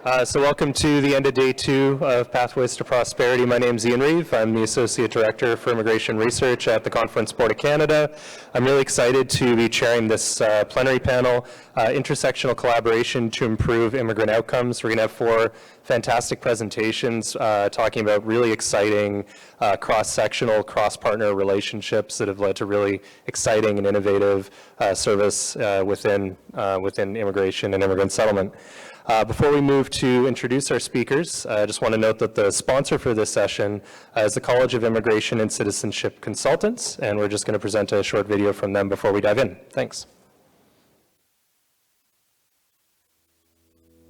So welcome to the end of day 2 of Pathways to Prosperity. My name is Ian Reeve. I'm the Associate Director for Immigration Research at the Conférence Board of Canada. I'm really excited to be chairing this plenary panel, Intersectional Collaboration to Improve Immigrant Outcomes. We're going to have 4 fantastic presentations talking about really exciting cross-sectional, cross-partner relationships that have led to really exciting and innovative service within immigration and immigrant settlement. Before we move to introduce our speakers, I just want to note that the sponsor for this session is the College of Immigration and Citizenship Consultants, and we're just going to present a short video from them before we dive in. Thanks.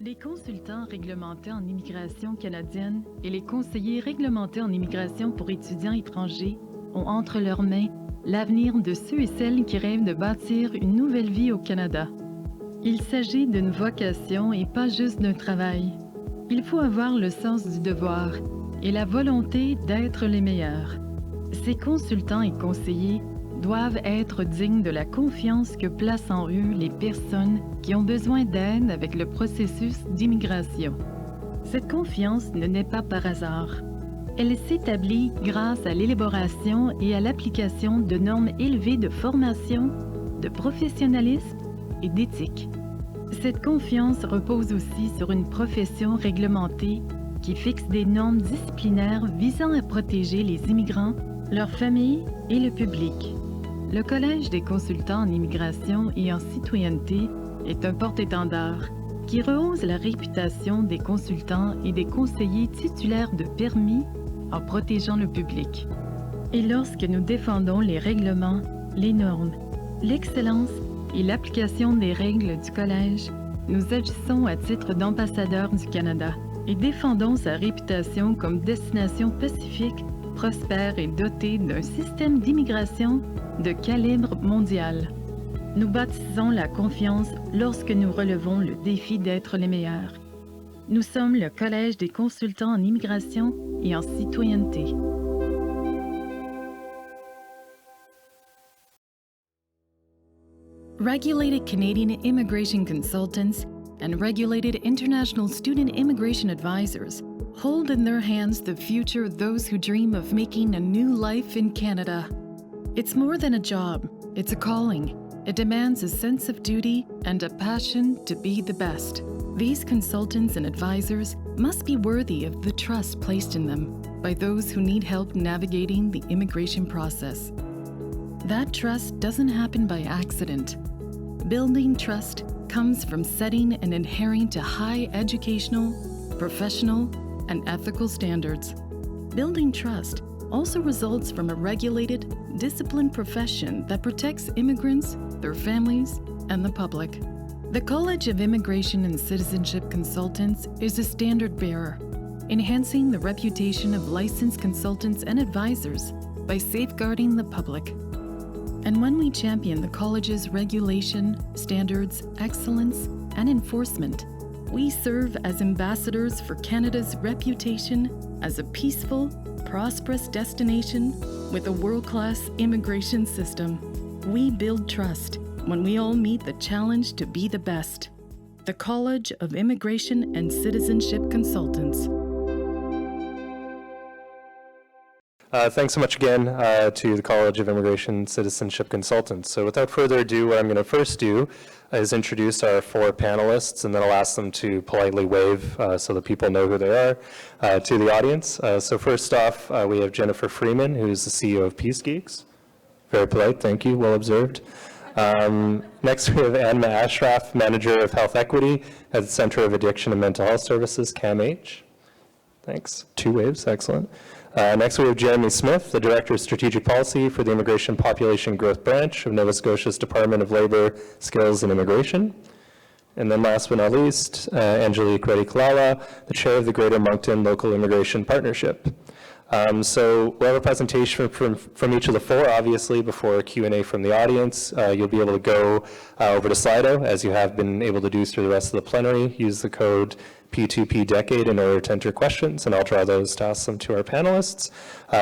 Les consultants réglementés en immigration canadienne et les conseillers réglementés en immigration pour étudiants étrangers ont entre leurs mains l'avenir de ceux et celles qui rêvent de bâtir une nouvelle vie au Canada. Il s'agit d'une vocation et pas juste d'un travail. Il faut avoir le sens du devoir et la volonté d'être les meilleurs. Ces consultants et conseillers doivent être dignes de la confiance que placent en eux les personnes qui ont besoin d'aide avec le processus d'immigration. Cette confiance ne naît pas par hasard. Elle s'établit grâce à l'élaboration et à l'application de normes élevées de formation, de professionnalisme et d'éthique. Cette confiance repose aussi sur une profession réglementée qui fixe des normes disciplinaires visant à protéger les immigrants, leurs familles et le public. Le Collège des consultants en immigration et en citoyenneté est un porte-étendard qui rehausse la réputation des consultants et des conseillers titulaires de permis en protégeant le public. Et lorsque nous défendons les règlements, les normes, l'excellence et l'application des règles du Collège, nous agissons à titre d'ambassadeurs du Canada et défendons sa réputation comme destination pacifique, prospère et dotée d'un système d'immigration de calibre mondial. Nous bâtissons la confiance lorsque nous relevons le défi d'être les meilleurs. Nous sommes le Collège des consultants en immigration et en citoyenneté. Regulated Canadian immigration consultants and regulated international student immigration advisors hold in their hands the future of those who dream of making a new life in Canada. It's more than a job, it's a calling. It demands a sense of duty and a passion to be the best. These consultants and advisors must be worthy of the trust placed in them by those who need help navigating the immigration process. That trust doesn't happen by accident. Building trust comes from setting and adhering to high educational, professional, and ethical standards. Building trust also results from a regulated, disciplined profession that protects immigrants, their families, and the public. The College of Immigration and Citizenship Consultants is a standard bearer, enhancing the reputation of licensed consultants and advisors by safeguarding the public. And when we champion the college's regulation, standards, excellence, and enforcement, we serve as ambassadors for Canada's reputation as a peaceful, prosperous destination with a world-class immigration system. We build trust when we all meet the challenge to be the best. The College of Immigration and Citizenship Consultants. Thanks so much again to the College of Immigration Citizenship Consultants. So without further ado, what I'm going to first do is introduce our 4 panelists, and then I'll ask them to politely wave so that people know who they are to the audience. So first off, we have Jennifer Freeman, who's the CEO of Peace Geeks. Very polite, thank you, well observed. Next, we have Anma Ashraf, Manager of Health Equity at the Center of Addiction and Mental Health Services, CAMH. Thanks, 2 waves, excellent. Next, we have Jeremy Smith, the Director of Strategic Policy for the Immigration Population Growth Branch of Nova Scotia's Department of Labour, Skills and Immigration. And then last but not least, Angelique Reddy-Kalala, the Chair of the Greater Moncton Local Immigration Partnership. So we'll have a presentation from each of the 4, obviously, before a Q&A from the audience. You'll be able to go over to Slido, as you have been able to do through the rest of the plenary. Use the code P2P Decade in order to enter questions, and I'll draw those to ask them to our panelists.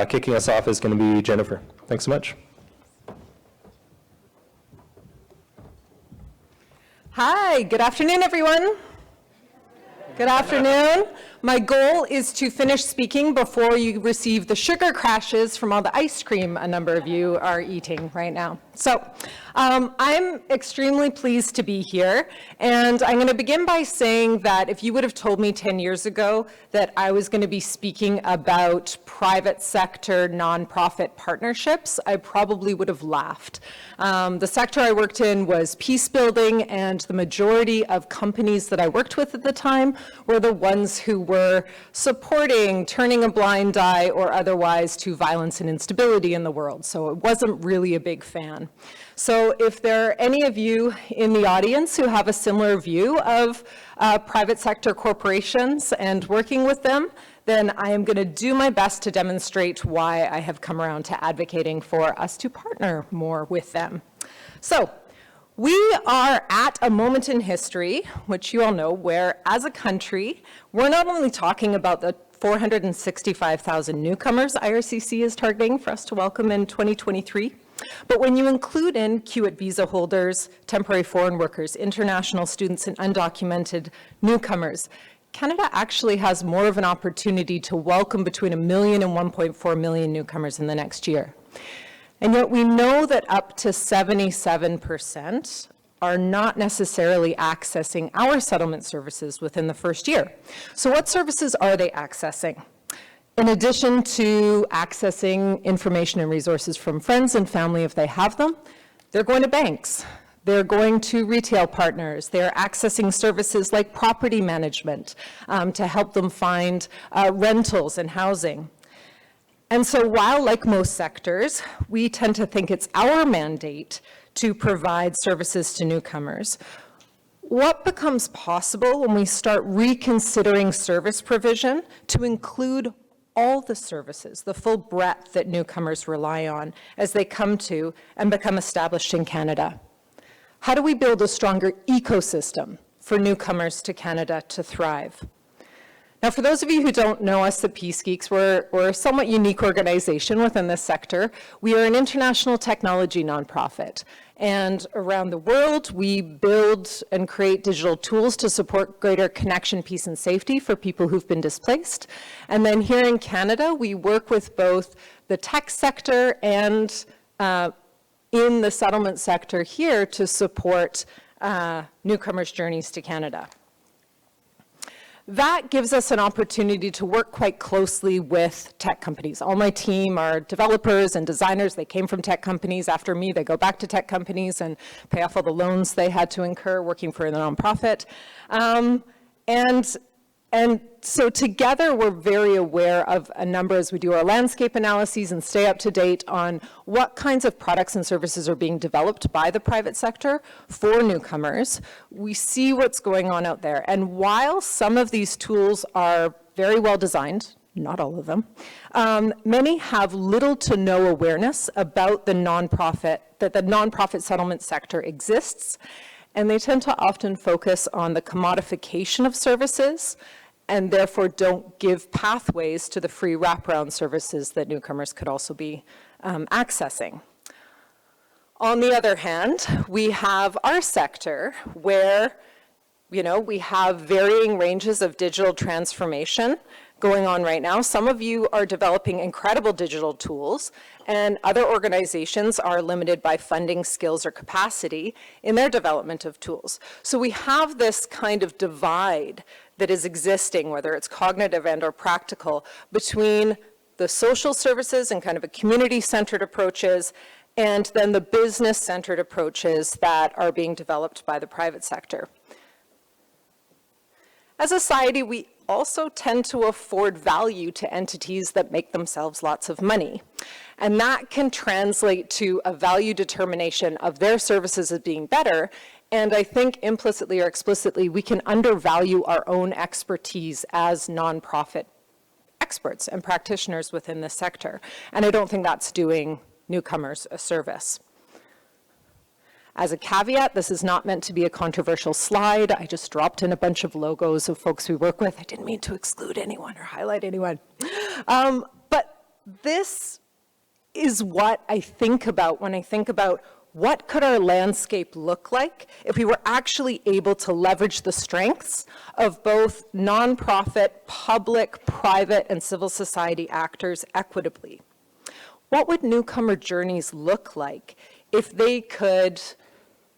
Kicking us off is going to be Jennifer. Thanks so much. Hi, good afternoon, everyone. Good afternoon. My goal is to finish speaking before you receive the sugar crashes from all the ice cream a number of you are eating right now. So I'm extremely pleased to be here, and I'm going to begin by saying that if you would have told me 10 years ago that I was going to be speaking about private sector nonprofit partnerships, I probably would have laughed. The sector I worked in was peace building, and the majority of companies that I worked with at the time were the ones who were supporting, turning a blind eye or otherwise to violence and instability in the world. So it wasn't really a big fan. So if there are any of you in the audience who have a similar view of private sector corporations and working with them, then I am going to do my best to demonstrate why I have come around to advocating for us to partner more with them. So we are at a moment in history, which you all know, where as a country, we're not only talking about the 465,000 newcomers IRCC is targeting for us to welcome in 2023, but when you include in Kiewit visa holders, temporary foreign workers, international students, and undocumented newcomers, Canada actually has more of an opportunity to welcome between 1 million and 1.4 million newcomers in the next year. And yet we know that up to 77% are not necessarily accessing our settlement services within the first year. So what services are they accessing? In addition to accessing information and resources from friends and family if they have them, they're going to banks. They're going to retail partners. They're accessing services like property management to help them find rentals and housing. And so while, like most sectors, we tend to think it's our mandate to provide services to newcomers, what becomes possible when we start reconsidering service provision to include all the services, the full breadth that newcomers rely on as they come to and become established in Canada? How do we build a stronger ecosystem for newcomers to Canada to thrive? Now, for those of you who don't know us at Peace Geeks, we're a somewhat unique organization within this sector. We are an international technology nonprofit. And around the world, we build and create digital tools to support greater connection, peace, and safety for people who've been displaced. And then here in Canada, we work with both the tech sector and in the settlement sector here to support newcomers' journeys to Canada. That gives us an opportunity to work quite closely with tech companies. All my team are developers and designers. They came from tech companies. After me, they go back to tech companies and pay off all the loans they had to incur working for a nonprofit. And so together, we're very aware of a number as we do our landscape analyses and stay up to date on what kinds of products and services are being developed by the private sector for newcomers. We see what's going on out there. And while some of these tools are very well designed, not all of them, many have little to no awareness about the nonprofit, that the nonprofit settlement sector exists. And they tend to often focus on the commodification of services and therefore don't give pathways to the free wraparound services that newcomers could also be accessing. On the other hand, we have our sector where, we have varying ranges of digital transformation going on right now. Some of you are developing incredible digital tools, and other organizations are limited by funding, skills, or capacity in their development of tools. So we have this kind of divide that is existing, whether it's cognitive and or practical, between the social services and kind of a community-centered approaches and then the business-centered approaches that are being developed by the private sector. As a society, we also tend to afford value to entities that make themselves lots of money. And that can translate to a value determination of their services as being better. And I think implicitly or explicitly, we can undervalue our own expertise as nonprofit experts and practitioners within this sector. And I don't think that's doing newcomers a service. As a caveat, this is not meant to be a controversial slide. I just dropped in a bunch of logos of folks we work with. I didn't mean to exclude anyone or highlight anyone. But this is what I think about when I think about what could our landscape look like if we were actually able to leverage the strengths of both nonprofit, public, private, and civil society actors equitably? What would newcomer journeys look like if they could,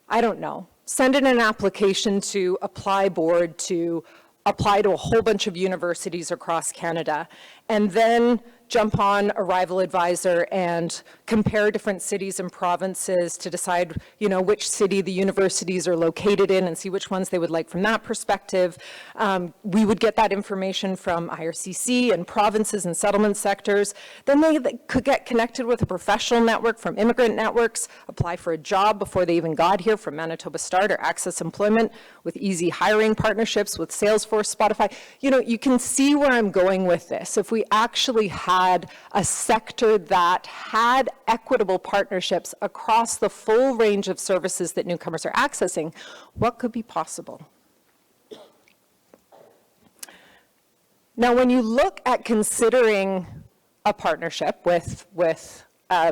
I don't know, send in an application to apply board to apply to a whole bunch of universities across Canada, and then jump on Arrival Advisor and compare different cities and provinces to decide, you know, which city the universities are located in and see which ones they would like from that perspective. We would get that information from IRCC and provinces and settlement sectors. Then they could get connected with a professional network from immigrant networks, apply for a job before they even got here from Manitoba Start or Access Employment with easy hiring partnerships with Salesforce, Spotify. You know, you can see where I'm going with this. If we actually had a sector that had equitable partnerships across the full range of services that newcomers are accessing, what could be possible? Now, when you look at considering a partnership with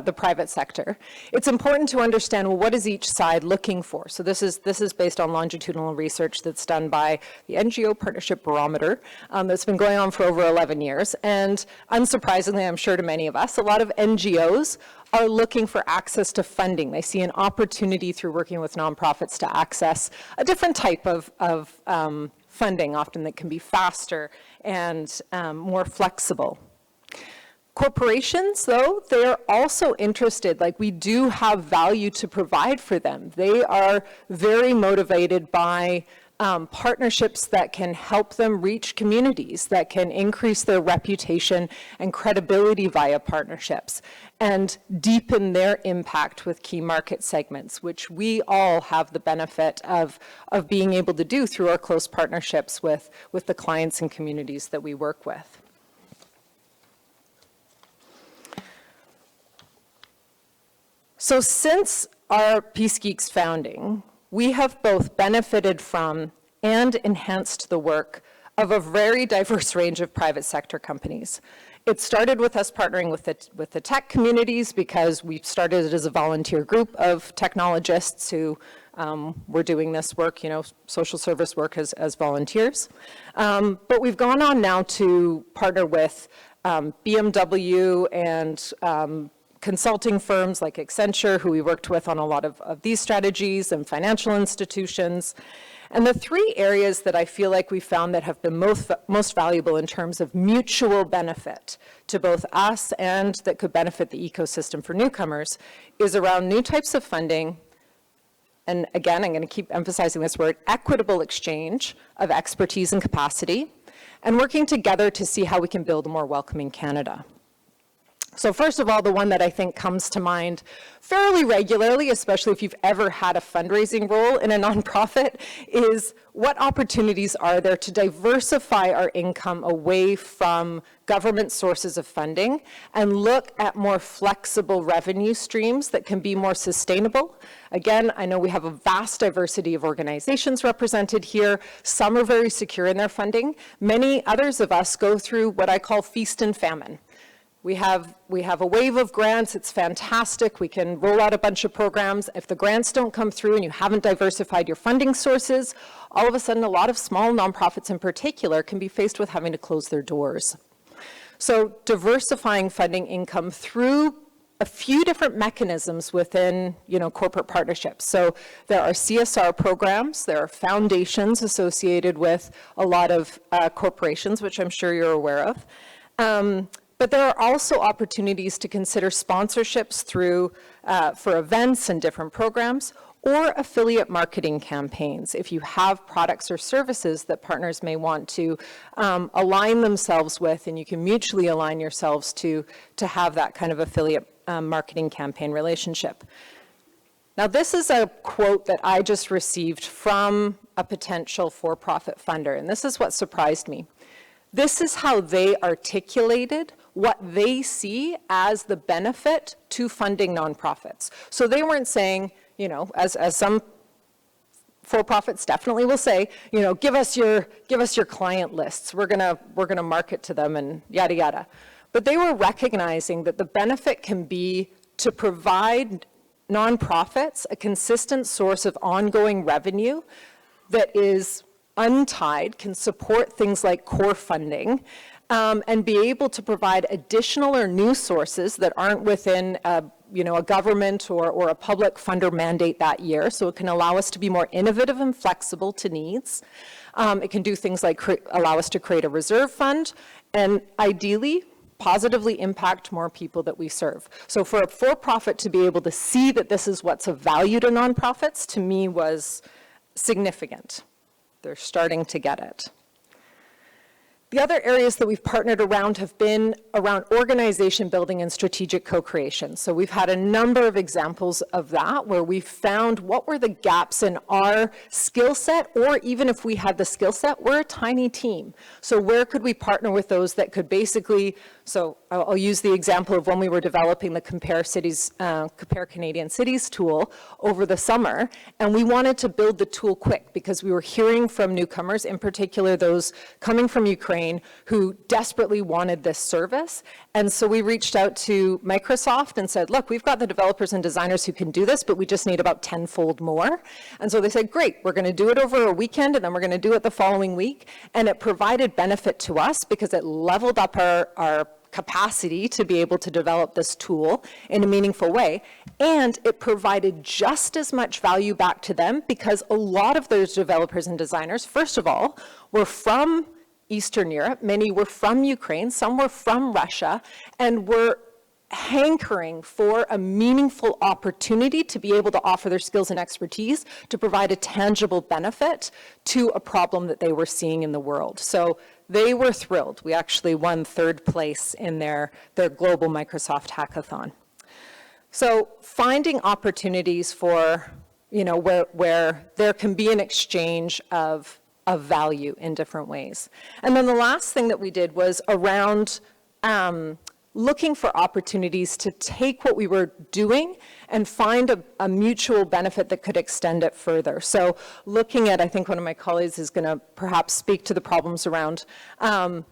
the private sector, it's important to understand, well, what is each side looking for? So this is based on longitudinal research that's done by the NGO Partnership Barometer that's been going on for over 11 years. And unsurprisingly, I'm sure to many of us, a lot of NGOs are looking for access to funding. They see an opportunity through working with nonprofits to access a different type of funding, often that can be faster and more flexible. Corporations, though, they're also interested, like we do have value to provide for them. They are very motivated by partnerships that can help them reach communities, that can increase their reputation and credibility via partnerships, and deepen their impact with key market segments, which we all have the benefit of being able to do through our close partnerships with the clients and communities that we work with. So since our Peace Geeks founding, we have both benefited from and enhanced the work of a very diverse range of private sector companies. It started with us partnering with the tech communities because we started it as a volunteer group of technologists who were doing this work, you know, social service work as volunteers. But we've gone on now to partner with BMW and consulting firms like Accenture, who we worked with on a lot of these strategies, and financial institutions. And the three areas that I feel like we found that have been most valuable in terms of mutual benefit to both us and that could benefit the ecosystem for newcomers is around new types of funding, and again, I'm going to keep emphasizing this word, equitable exchange of expertise and capacity, and working together to see how we can build a more welcoming Canada. So first of all, the one that I think comes to mind fairly regularly, especially if you've ever had a fundraising role in a nonprofit, is what opportunities are there to diversify our income away from government sources of funding and look at more flexible revenue streams that can be more sustainable. Again, I know we have a vast diversity of organizations represented here. Some are very secure in their funding. Many others of us go through what I call feast and famine. We have a wave of grants. It's fantastic. We can roll out a bunch of programs. If the grants don't come through and you haven't diversified your funding sources, all of a sudden a lot of small nonprofits in particular can be faced with having to close their doors. So diversifying funding income through a few different mechanisms within, you know, corporate partnerships. So there are CSR programs, there are foundations associated with a lot of corporations, which I'm sure you're aware of. But there are also opportunities to consider sponsorships through, for events and different programs, or affiliate marketing campaigns if you have products or services that partners may want to align themselves with, and you can mutually align yourselves to have that kind of affiliate marketing campaign relationship. Now, this is a quote that I just received from a potential for-profit funder, and this is what surprised me. This is how they articulated what they see as the benefit to funding nonprofits. So they weren't saying, you know, as some for-profits definitely will say, you know, give us your client lists. We're gonna market to them and yada yada. But they were recognizing that the benefit can be to provide nonprofits a consistent source of ongoing revenue that is untied, can support things like core funding, and be able to provide additional or new sources that aren't within a government or a public funder mandate that year. So it can allow us to be more innovative and flexible to needs. It can do things like allow us to create a reserve fund and ideally positively impact more people that we serve. So for a for-profit to be able to see that this is what's of value to nonprofits, to me was significant. They're starting to get it. The other areas that we've partnered around have been around organization building and strategic co-creation. So we've had a number of examples of that where we've found what were the gaps in our skill set, or even if we had the skill set, we're a tiny team. So where could we partner with those that could basically, so I'll use the example of when we were developing the Compare Canadian Cities tool over the summer, and we wanted to build the tool quick because we were hearing from newcomers, in particular those coming from Ukraine, who desperately wanted this service. And so we reached out to Microsoft and said, look, we've got the developers and designers who can do this, but we just need about 10-fold more. And so they said, great, we're going to do it over a weekend, and then we're going to do it the following week. And it provided benefit to us because it leveled up our capacity to be able to develop this tool in a meaningful way. And it provided just as much value back to them because a lot of those developers and designers, first of all, were from Eastern Europe. Many were from Ukraine, some were from Russia, and were hankering for a meaningful opportunity to be able to offer their skills and expertise to provide a tangible benefit to a problem that they were seeing in the world. So they were thrilled. We actually won 3rd place in their global Microsoft hackathon. So finding opportunities for, where there can be an exchange of value in different ways. And then the last thing that we did was around looking for opportunities to take what we were doing and find a mutual benefit that could extend it further. So looking at, I think one of my colleagues is going to perhaps speak to the problems around, how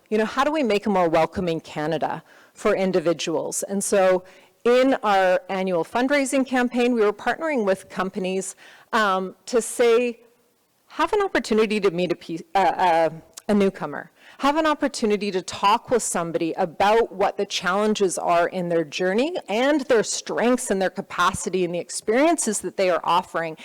do we make a more welcoming Canada for individuals? And so in our annual fundraising campaign, we were partnering with companies to say, have an opportunity to meet a newcomer. Have an opportunity to talk with somebody about what the challenges are in their journey and their strengths and their capacity and the experiences that they are offering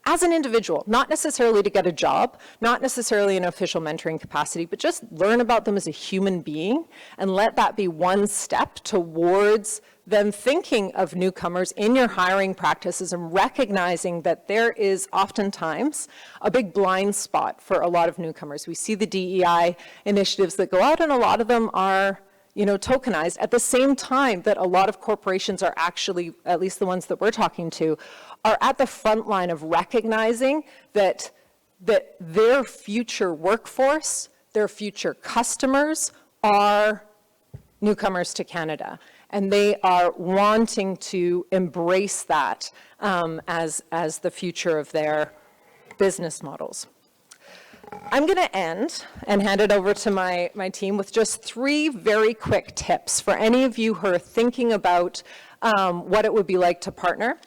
as an individual, not necessarily to get a job, not necessarily in an official mentoring capacity, but just learn about them as a human being and let that be one step towards them thinking of newcomers in your hiring practices and recognizing that there is oftentimes a big blind spot for a lot of newcomers. We see the DEI initiatives that go out, and a lot of them are tokenized at the same time that a lot of corporations are actually, at least the ones that we're talking to, are at the front line of recognizing that their future workforce, their future customers are newcomers to Canada. And they are wanting to embrace that as the future of their business models. I'm going to end and hand it over to my team with just 3 very quick tips for any of you who are thinking about what it would be like to partner.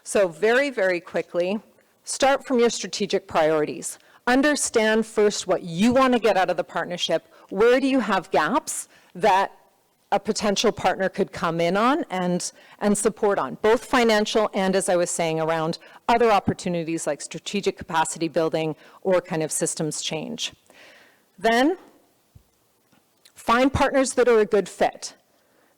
So very, very quickly, start from your strategic priorities. Understand first what you want to get out of the partnership. Where do you have gaps that a potential partner could come in on and support on, both financial and, as I was saying, around other opportunities like strategic capacity building or kind of systems change. Then, find partners that are a good fit.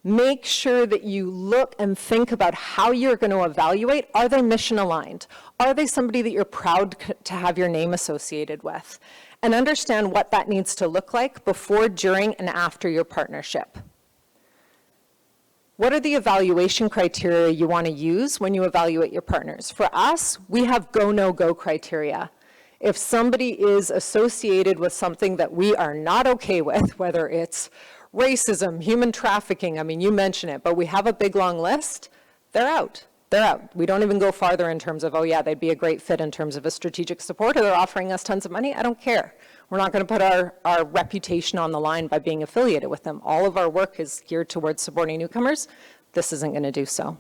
Make sure that you look and think about how you're going to evaluate. Are they mission aligned? Are they somebody that you're proud to have your name associated with? And understand what that needs to look like before, during, and after your partnership. What are the evaluation criteria you want to use when you evaluate your partners? For us, we have go, no go criteria. If somebody is associated with something that we are not okay with, whether it's racism, human trafficking, I mean, you mention it, but we have a big long list, they're out. They're out. We don't even go farther in terms of, oh yeah, they'd be a great fit in terms of a strategic support, or they're offering us tons of money. I don't care. We're not going to put our reputation on the line by being affiliated with them. All of our work is geared towards supporting newcomers. This isn't going to do so.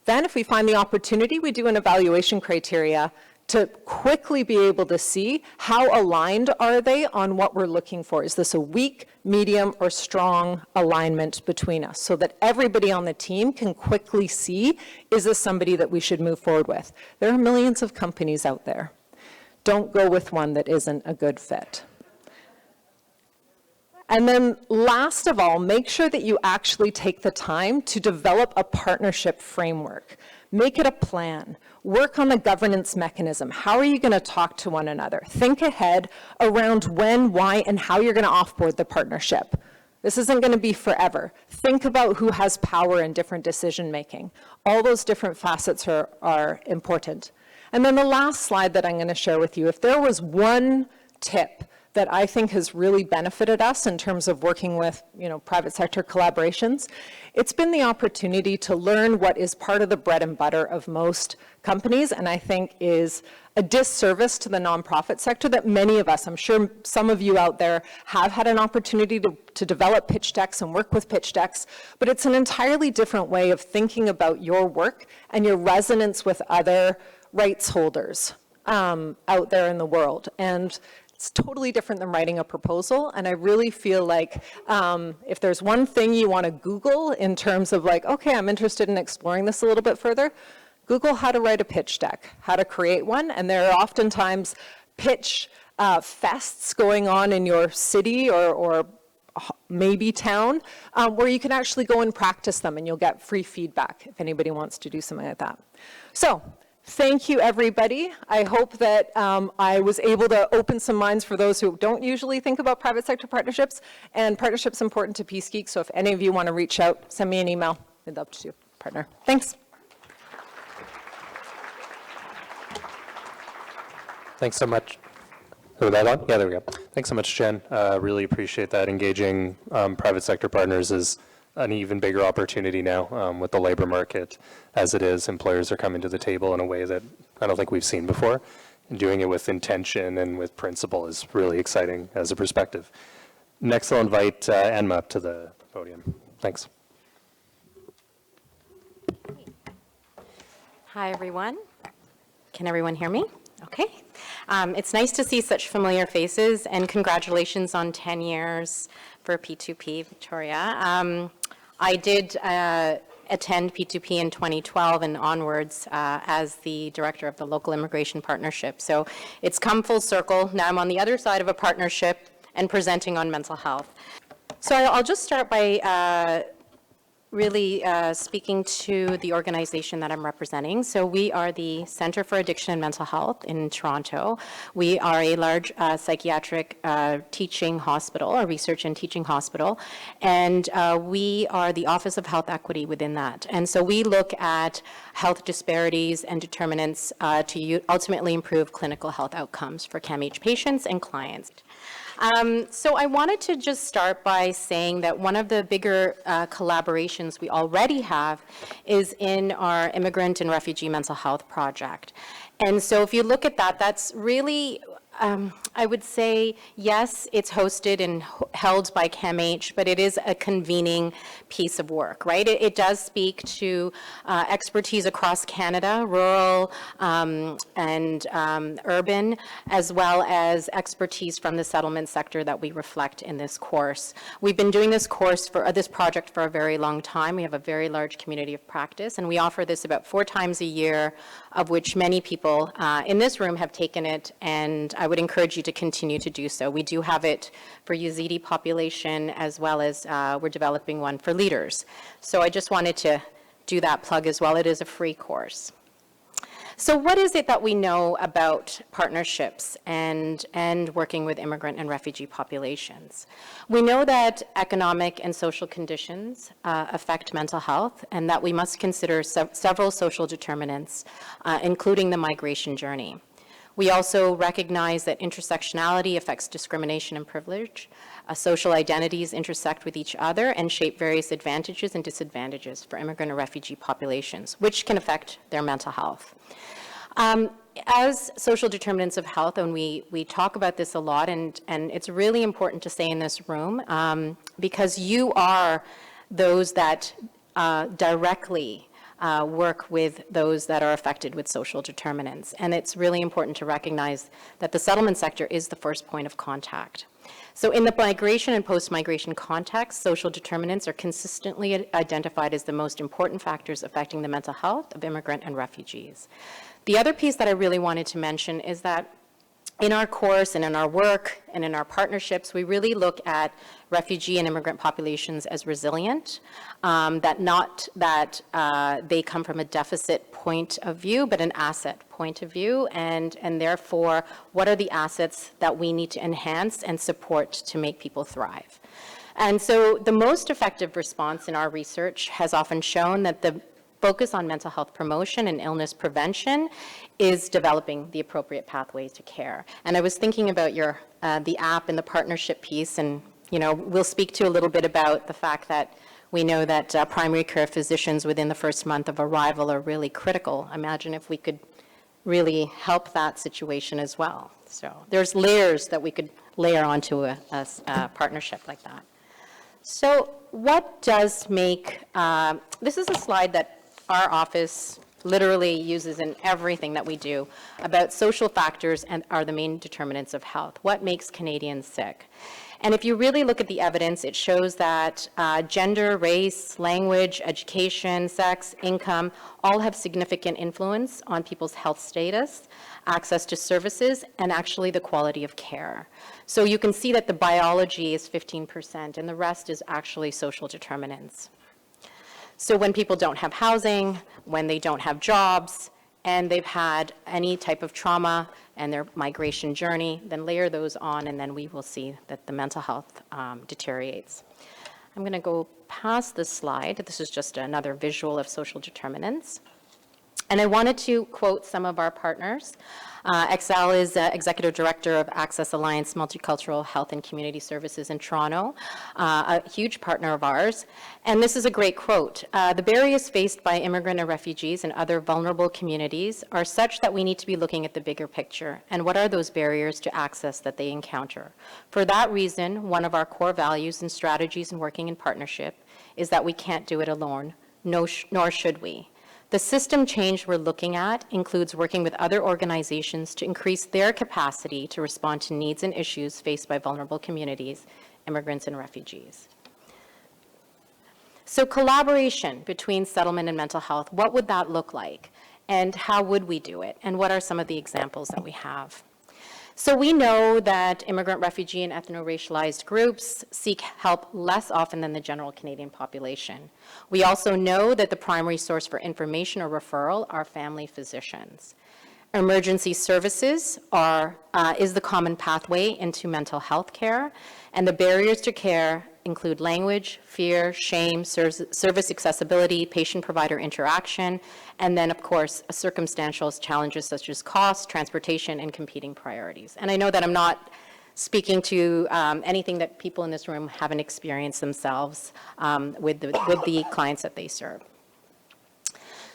Then if we find the opportunity, we do an evaluation criteria to quickly be able to see how aligned are they on what we're looking for. Is this a weak, medium, or strong alignment between us, so that everybody on the team can quickly see, is this somebody that we should move forward with? There are millions of companies out there. Don't go with one that isn't a good fit. And then last of all, make sure that you actually take the time to develop a partnership framework. Make it a plan. Work on the governance mechanism. How are you going to talk to one another? Think ahead around when, why, and how you're going to offboard the partnership. This isn't going to be forever. Think about who has power in different decision making. All those different facets are important. And then the last slide that I'm going to share with you, if there was one tip that I think has really benefited us in terms of working with, private sector collaborations, it's been the opportunity to learn what is part of the bread and butter of most companies, and I think is a disservice to the nonprofit sector that many of us, I'm sure some of you out there have had an opportunity to develop pitch decks and work with pitch decks, but it's an entirely different way of thinking about your work and your resonance with other rights holders out there in the world. And it's totally different than writing a proposal, and I really feel like if there's one thing you want to Google in terms of like, okay, I'm interested in exploring this a little bit further, Google how to write a pitch deck, how to create one, and there are oftentimes pitch fests going on in your city or maybe town where you can actually go and practice them, and you'll get free feedback if anybody wants to do something like that. So, thank you, everybody. I hope that I was able to open some minds for those who don't usually think about private sector partnerships, and partnerships important to Peace Geek, so if any of you want to reach out, send me an email. I'd love to partner. Thanks. Thanks so much. Oh, that on? Yeah, there we go. Thanks so much, Jen. Really appreciate that. Engaging private sector partners is an even bigger opportunity now with the labor market as it is. Employers are coming to the table in a way that I don't think we've seen before. And doing it with intention and with principle is really exciting as a perspective. Next, I'll invite Enma up to the podium. Thanks. Hi, everyone. Can everyone hear me? Okay. It's nice to see such familiar faces, and congratulations on 10 years for P2P, Victoria. I did attend P2P in 2012 and onwards as the director of the local immigration partnership. So it's come full circle. Now I'm on the other side of a partnership and presenting on mental health. So I'll just start by really speaking to the organization that I'm representing. So we are the Center for Addiction and Mental Health in Toronto. We are a large psychiatric teaching hospital, a research and teaching hospital, and we are the Office of Health Equity within that. And so we look at health disparities and determinants to ultimately improve clinical health outcomes for CAMH patients and clients. So I wanted to just start by saying that one of the bigger collaborations we already have is in our Immigrant and Refugee Mental Health Project. And so if you look at that, that's really, I would say, yes, it's hosted and held by CAMH, but it is a convening piece of work, right? It does speak to expertise across Canada, rural and urban, as well as expertise from the settlement sector that we reflect in this course. We've been doing this course for this project for a very long time. We have a very large community of practice, and we offer this about 4 times a year, of which many people in this room have taken it, and I would encourage you to continue to do so. We do have it for Yazidi population, as well as we're developing one for leaders. So I just wanted to do that plug as well. It is a free course. So what is it that we know about partnerships and working with immigrant and refugee populations? We know that economic and social conditions affect mental health, and that we must consider several social determinants, including the migration journey. We also recognize that intersectionality affects discrimination and privilege. Social identities intersect with each other and shape various advantages and disadvantages for immigrant and refugee populations, which can affect their mental health. As social determinants of health, and we talk about this a lot, and it's really important to say in this room, because you are those that directly work with those that are affected with social determinants. And it's really important to recognize that the settlement sector is the first point of contact. So in the migration and post-migration context, social determinants are consistently identified as the most important factors affecting the mental health of immigrant and refugees. The other piece that I really wanted to mention is that in our course and in our work and in our partnerships, we really look at refugee and immigrant populations as resilient, that they come from a deficit point of view, but an asset point of view, and therefore, what are the assets that we need to enhance and support to make people thrive? And so the most effective response in our research has often shown that the focus on mental health promotion and illness prevention is developing the appropriate pathways to care. And I was thinking about your the app and the partnership piece, and we'll speak to a little bit about the fact that we know that primary care physicians within the first month of arrival are really critical. Imagine if we could really help that situation as well. So there's layers that we could layer onto a partnership like that. So what does make, this is a slide that our office literally uses in everything that we do about social factors and are the main determinants of health. What makes Canadians sick? And if you really look at the evidence, it shows that gender, race, language, education, sex, income, all have significant influence on people's health status, access to services, and actually the quality of care. So you can see that the biology is 15%, and the rest is actually social determinants. So when people don't have housing, when they don't have jobs, and they've had any type of trauma and their migration journey, then layer those on, and then we will see that the mental health deteriorates. I'm going to go past this slide. This is just another visual of social determinants. And I wanted to quote some of our partners. Excel is Executive Director of Access Alliance Multicultural Health and Community Services in Toronto, a huge partner of ours. And this is a great quote. The barriers faced by immigrant and refugees and other vulnerable communities are such that we need to be looking at the bigger picture. And what are those barriers to access that they encounter? For that reason, one of our core values and strategies in working in partnership is that we can't do it alone, nor should we. The system change we're looking at includes working with other organizations to increase their capacity to respond to needs and issues faced by vulnerable communities, immigrants and refugees. So collaboration between settlement and mental health, what would that look like? And how would we do it? And what are some of the examples that we have? So we know that immigrant, refugee, and ethno-racialized groups seek help less often than the general Canadian population. We also know that the primary source for information or referral are family physicians. Emergency services is the common pathway into mental health care, and the barriers to care include language, fear, shame, service accessibility, patient-provider interaction, and then, of course, circumstantial challenges such as cost, transportation, and competing priorities. And I know that I'm not speaking to anything that people in this room haven't experienced themselves with the clients that they serve.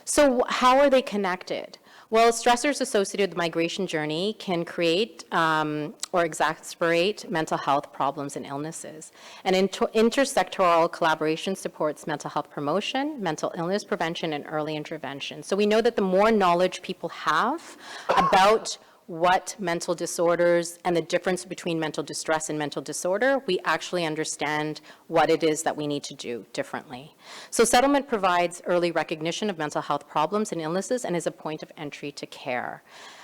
So how are they connected? Well, stressors associated with the migration journey can create or exacerbate mental health problems and illnesses. And intersectoral collaboration supports mental health promotion, mental illness prevention, and early intervention. So we know that the more knowledge people have about what mental disorders and the difference between mental distress and mental disorder, we actually understand what it is that we need to do differently. So settlement provides early recognition of mental health problems and illnesses and is a point of entry to care.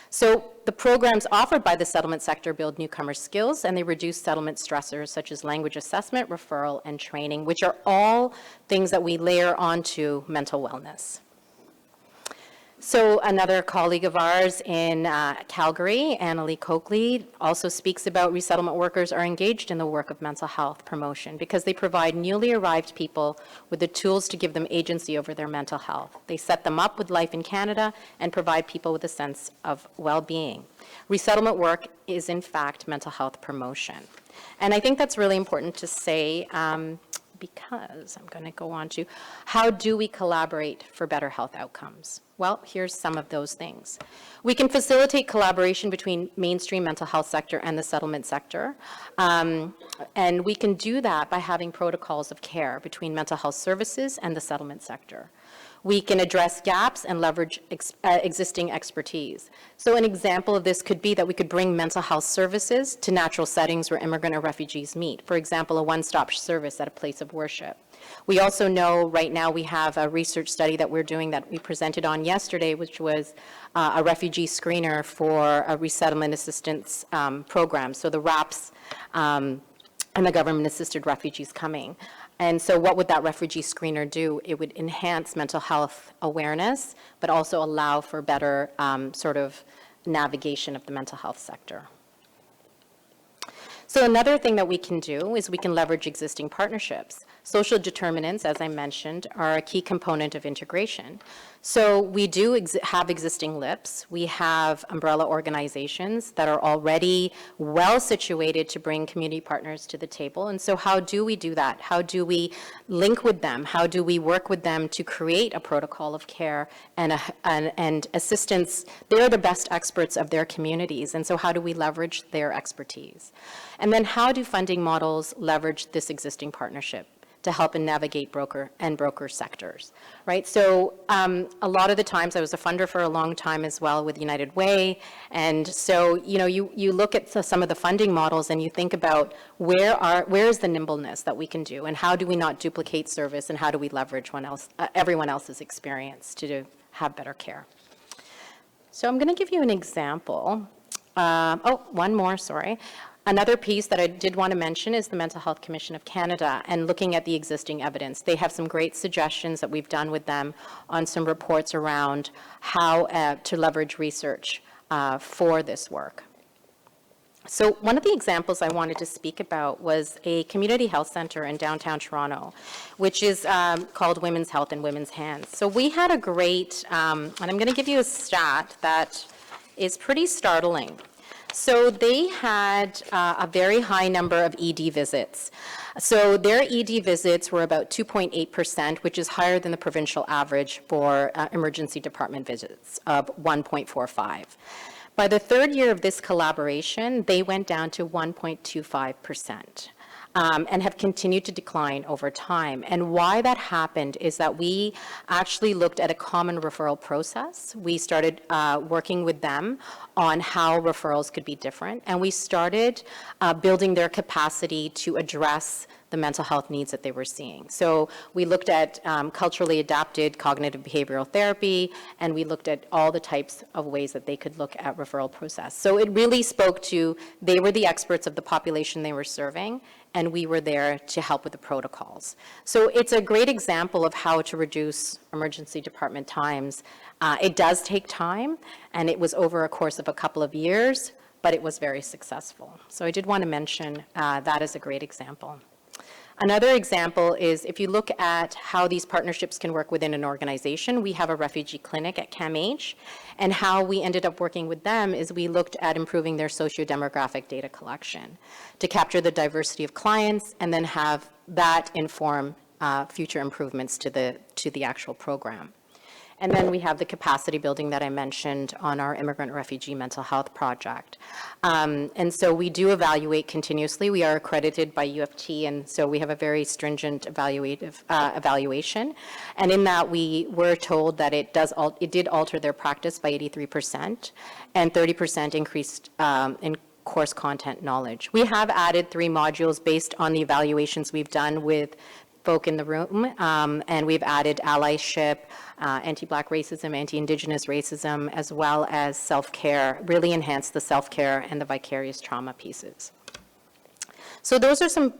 So the programs offered by the settlement sector build newcomer skills, and they reduce settlement stressors such as language assessment, referral, and training, which are all things that we layer onto mental wellness. So another colleague of ours in Calgary, Annalie Coakley, also speaks about resettlement workers are engaged in the work of mental health promotion because they provide newly arrived people with the tools to give them agency over their mental health. They set them up with life in Canada and provide people with a sense of well-being. Resettlement work is, in fact, mental health promotion. And I think that's really important to say because I'm going to go on to how do we collaborate for better health outcomes? Well, here's some of those things. We can facilitate collaboration between mainstream mental health sector and the settlement sector. And we can do that by having protocols of care between mental health services and the settlement sector. We can address gaps and leverage existing expertise. So an example of this could be that we could bring mental health services to natural settings where immigrant or refugees meet. For example, a one-stop service at a place of worship. We also know right now we have a research study that we're doing that we presented on yesterday, which was a refugee screener for a resettlement assistance program. So the RAPS and the government-assisted refugees coming. And so what would that refugee screener do? It would enhance mental health awareness, but also allow for better sort of navigation of the mental health sector. So another thing that we can do is we can leverage existing partnerships. Social determinants, as I mentioned, are a key component of integration. So we do have existing LIPs. We have umbrella organizations that are already well situated to bring community partners to the table. And so how do we do that? How do we link with them? How do we work with them to create a protocol of care and assistance? They're the best experts of their communities. And so how do we leverage their expertise? And then how do funding models leverage this existing partnership to help and navigate broker sectors, right? So a lot of the times, I was a funder for a long time as well with United Way, and so you look at some of the funding models and you think about where is the nimbleness that we can do, and how do we not duplicate service, and how do we leverage everyone else's experience to have better care. So I'm going to give you an example. One more, sorry. Another piece that I did want to mention is the Mental Health Commission of Canada and looking at the existing evidence. They have some great suggestions that we've done with them on some reports around how to leverage research for this work. So one of the examples I wanted to speak about was a community health center in downtown Toronto, which is called Women's Health in Women's Hands. So we had a great, and I'm going to give you a stat that is pretty startling. So they had a very high number of ED visits. So their ED visits were about 2.8%, which is higher than the provincial average for emergency department visits of 1.45. By the third year of this collaboration, they went down to 1.25%. And have continued to decline over time. And why that happened is that we actually looked at a common referral process. We started working with them on how referrals could be different, and we started building their capacity to address the mental health needs that they were seeing. So we looked at culturally adapted cognitive behavioral therapy, and we looked at all the types of ways that they could look at referral process. So it really spoke to, they were the experts of the population they were serving, and we were there to help with the protocols. So it's a great example of how to reduce emergency department times. It does take time, and it was over a course of a couple of years, but it was very successful. So I did want to mention that as a great example. Another example is if you look at how these partnerships can work within an organization, we have a refugee clinic at CAMH, and how we ended up working with them is we looked at improving their socio-demographic data collection to capture the diversity of clients and then have that inform future improvements to the actual program. And then we have the capacity building that I mentioned on our immigrant refugee mental health project. And so we do evaluate continuously. We are accredited by UFT, and so we have a very stringent evaluation. And in that, we were told that it did alter their practice by 83%, and 30% increased in course content knowledge. We have added 3 modules based on the evaluations we've done with folk in the room, and we've added allyship, anti-Black racism, anti-Indigenous racism, as well as self-care, really enhance the self-care and the vicarious trauma pieces. So those are some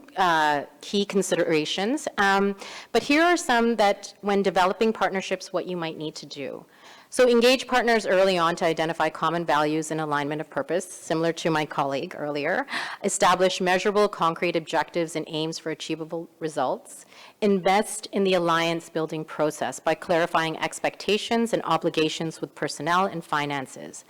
key considerations, but here are some that when developing partnerships, what you might need to do. So engage partners early on to identify common values and alignment of purpose, similar to my colleague earlier. Establish measurable, concrete objectives and aims for achievable results. Invest in the alliance building process by clarifying expectations and obligations with personnel and finances.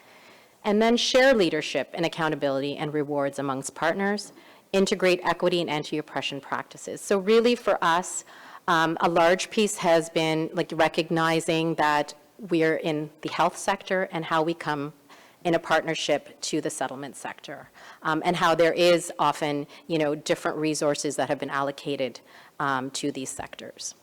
And then share leadership and accountability and rewards amongst partners. Integrate equity and anti-oppression practices. So really for us, a large piece has been like recognizing that we're in the health sector and how we come in a partnership to the settlement sector, and how there is often, different resources that have been allocated to these sectors.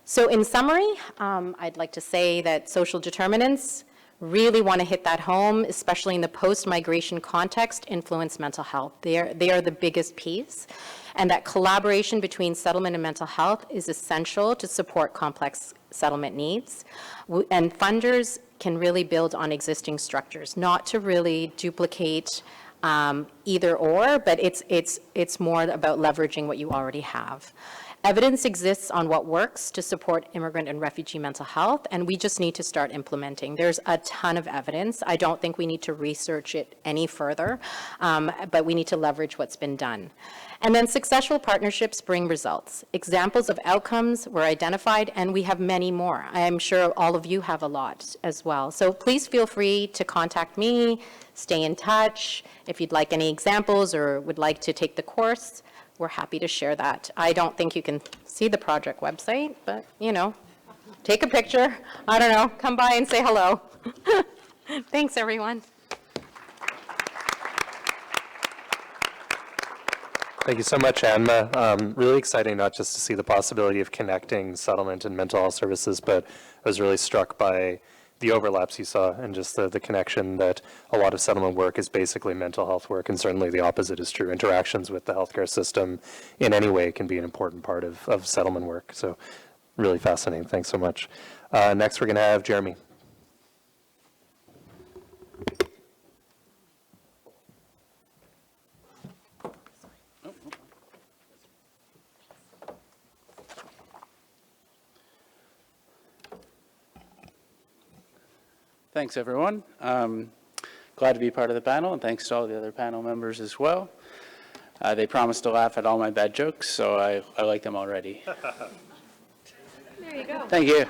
So in summary, I'd like to say that social determinants really want to hit that home, especially in the post-migration context, influence mental health. They are the biggest piece, and that collaboration between settlement and mental health is essential to support complex settlement needs. And funders can really build on existing structures, not to really duplicate either or, but it's more about leveraging what you already have. Evidence exists on what works to support immigrant and refugee mental health, and we just need to start implementing. There's a ton of evidence. I don't think we need to research it any further, but we need to leverage what's been done. And then successful partnerships bring results. Examples of outcomes were identified, and we have many more. I'm sure all of you have a lot as well. So please feel free to contact me, stay in touch. If you'd like any examples or would like to take the course, we're happy to share that. I don't think you can see the project website, but, you know, take a picture. I don't know, come by and say hello. Thanks, everyone. Thank you so much, Anma. Really exciting not just to see the possibility of connecting settlement and mental health services, but I was really struck by the overlaps you saw and just the connection that a lot of settlement work is basically mental health work, and certainly the opposite is true. Interactions with the healthcare system in any way can be an important part of settlement work. So really fascinating. Thanks so much. Next, we're going to have Jeremy. Thanks, everyone. Glad to be part of the panel, and thanks to all the other panel members as well. They promised to laugh at all my bad jokes, so I like them already. There you go. Thank you.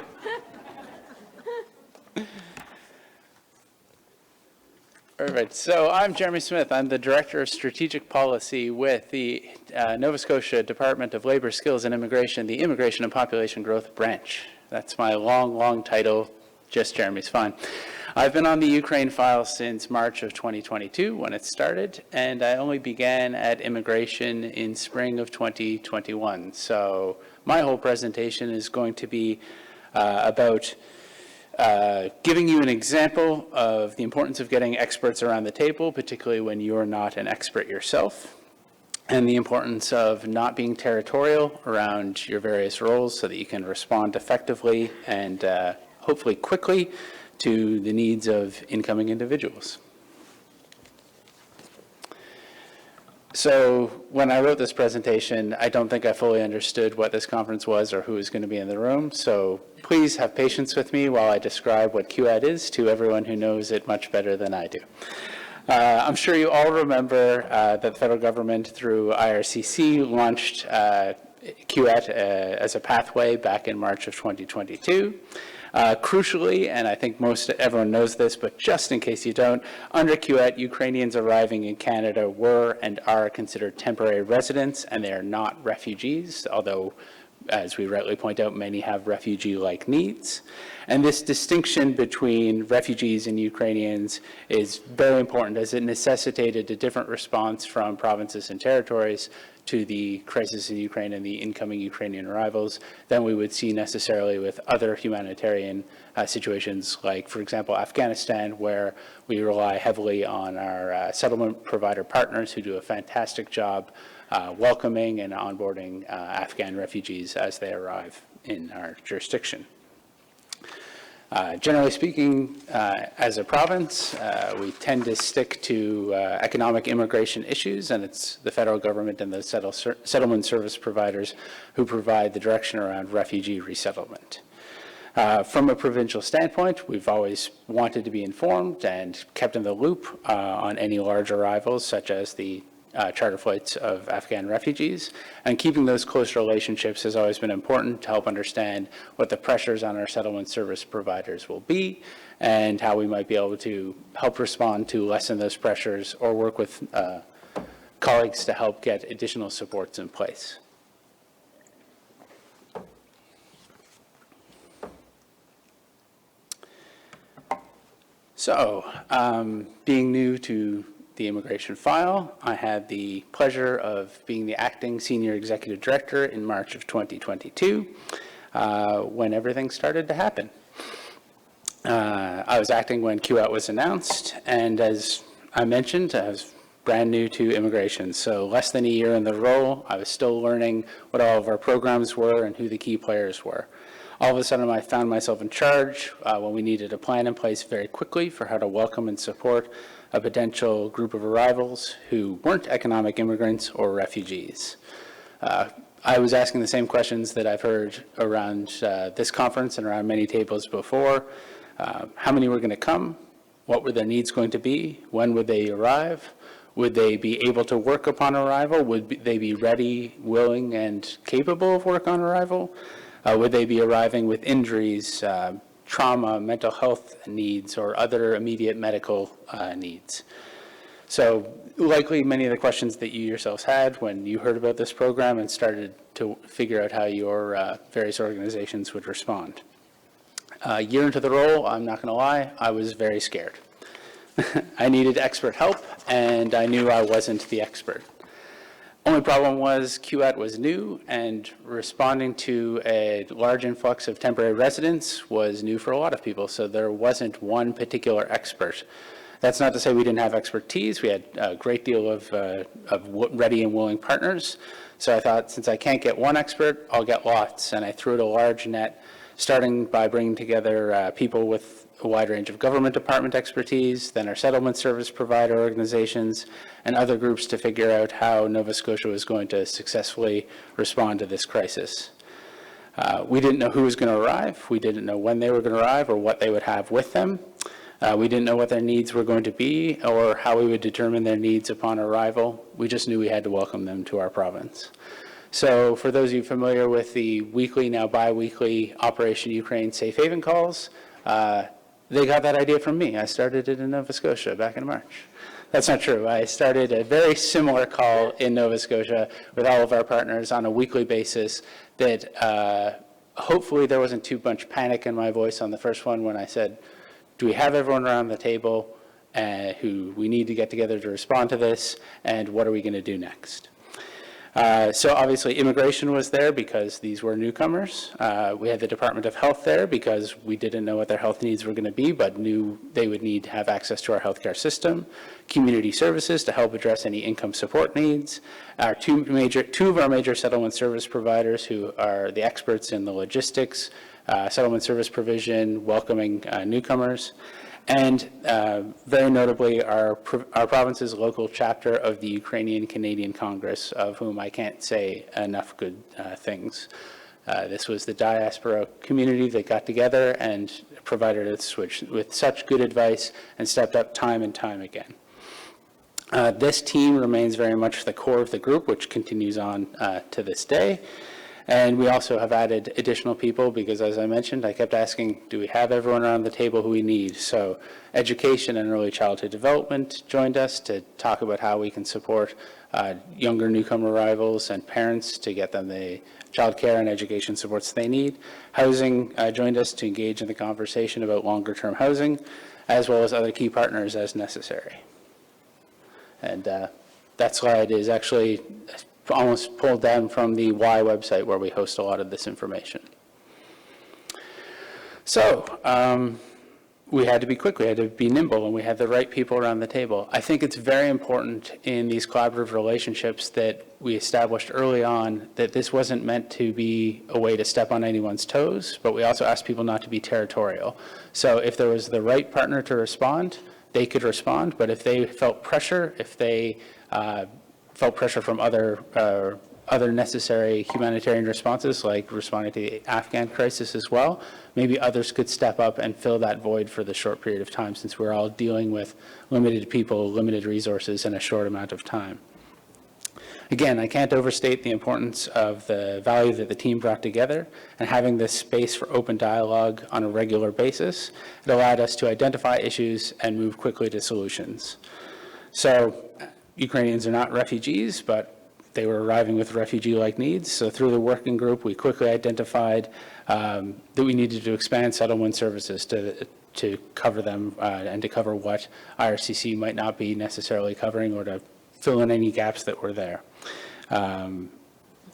All right, so I'm Jeremy Smith. I'm the Director of Strategic Policy with the Nova Scotia Department of Labour, Skills and Immigration, the Immigration and Population Growth Branch. That's my long title. Just Jeremy's fine. I've been on the Ukraine file since March of 2022 when it started, and I only began at immigration in spring of 2021. So my whole presentation is going to be about giving you an example of the importance of getting experts around the table, particularly when you're not an expert yourself, and the importance of not being territorial around your various roles so that you can respond effectively and hopefully quickly to the needs of incoming individuals. So when I wrote this presentation, I don't think I fully understood what this conference was or who was going to be in the room. So please have patience with me while I describe what QAD is to everyone who knows it much better than I do. I'm sure you all remember that the federal government through IRCC launched QAD as a pathway back in March of 2022. Crucially, and I think everyone knows this, but just in case you don't, under QAT, Ukrainians arriving in Canada were and are considered temporary residents, and they are not refugees, although, as we rightly point out, many have refugee-like needs. And this distinction between refugees and Ukrainians is very important, as it necessitated a different response from provinces and territories to the crisis in Ukraine and the incoming Ukrainian arrivals than we would see necessarily with other humanitarian situations like, for example, Afghanistan, where we rely heavily on our settlement provider partners who do a fantastic job welcoming and onboarding Afghan refugees as they arrive in our jurisdiction. Generally speaking, as a province, we tend to stick to economic immigration issues, and it's the federal government and the settlement service providers who provide the direction around refugee resettlement. From a provincial standpoint, we've always wanted to be informed and kept in the loop on any large arrivals, such as the charter flights of Afghan refugees, and keeping those close relationships has always been important to help understand what the pressures on our settlement service providers will be and how we might be able to help respond to lessen those pressures or work with colleagues to help get additional supports in place. So, being new to the immigration file, I had the pleasure of being the acting senior executive director in March of 2022. when everything started to happen. I was acting when QAT was announced, and as I mentioned, I was brand new to immigration. So less than a year in the role, I was still learning what all of our programs were and who the key players were. All of a sudden, I found myself in charge when we needed a plan in place very quickly for how to welcome and support a potential group of arrivals who weren't economic immigrants or refugees. I was asking the same questions that I've heard around this conference and around many tables before. How many were going to come? What were their needs going to be? When would they arrive? Would they be able to work upon arrival? Would they be ready, willing, and capable of work on arrival? Would they be arriving with injuries, trauma, mental health needs, or other immediate medical needs? So likely many of the questions that you yourselves had when you heard about this program and started to figure out how your various organizations would respond. A year into the role, I'm not going to lie, I was very scared. I needed expert help, and I knew I wasn't the expert. Only problem was QAT was new, and responding to a large influx of temporary residents was new for a lot of people, so there wasn't one particular expert. That's not to say we didn't have expertise. We had a great deal of ready and willing partners. So I thought, since I can't get one expert, I'll get lots, and I threw it a large net, starting by bringing together people with a wide range of government department expertise, then our settlement service provider organizations, and other groups to figure out how Nova Scotia was going to successfully respond to this crisis. We didn't know who was going to arrive. We didn't know when they were going to arrive or what they would have with them. We didn't know what their needs were going to be or how we would determine their needs upon arrival. We just knew we had to welcome them to our province. So for those of you familiar with the weekly, now bi-weekly Operation Ukraine Safe Haven calls, they got that idea from me. I started it in Nova Scotia back in March. That's not true. I started a very similar call in Nova Scotia with all of our partners on a weekly basis that hopefully there wasn't too much panic in my voice on the first one when I said, do we have everyone around the table who we need to get together to respond to this, and what are we going to do next? So obviously immigration was there because these were newcomers. We had the Department of Health there because we didn't know what their health needs were going to be, but knew they would need to have access to our healthcare system. Community services to help address any income support needs. Our two of our major settlement service providers who are the experts in the logistics, settlement service provision, welcoming newcomers. And very notably, our province's local chapter of the Ukrainian-Canadian Congress, of whom I can't say enough good things. This was the diaspora community that got together and provided us with such good advice and stepped up time and time again. This team remains very much the core of the group, which continues on to this day. And we also have added additional people because, as I mentioned, I kept asking, do we have everyone around the table who we need? So education and early childhood development joined us to talk about how we can support younger newcomer arrivals and parents to get them the childcare and education supports they need. Housing joined us to engage in the conversation about longer-term housing, as well as other key partners as necessary. And that slide is actually almost pulled down from the Why website where we host a lot of this information. So we had to be quick, we had to be nimble, and we had the right people around the table. I think it's very important in these collaborative relationships that we established early on that this wasn't meant to be a way to step on anyone's toes, but we also asked people not to be territorial. So if there was the right partner to respond, they could respond, but if they felt pressure, if they felt pressure from other necessary humanitarian responses, like responding to the Afghan crisis as well, maybe others could step up and fill that void for the short period of time, since we're all dealing with limited people, limited resources, in a short amount of time. Again, I can't overstate the importance of the value that the team brought together, and having this space for open dialogue on a regular basis. It allowed us to identify issues and move quickly to solutions. So Ukrainians are not refugees, but they were arriving with refugee-like needs. So through the working group, we quickly identified that we needed to expand settlement services to cover them and to cover what IRCC might not be necessarily covering, or to fill in any gaps that were there.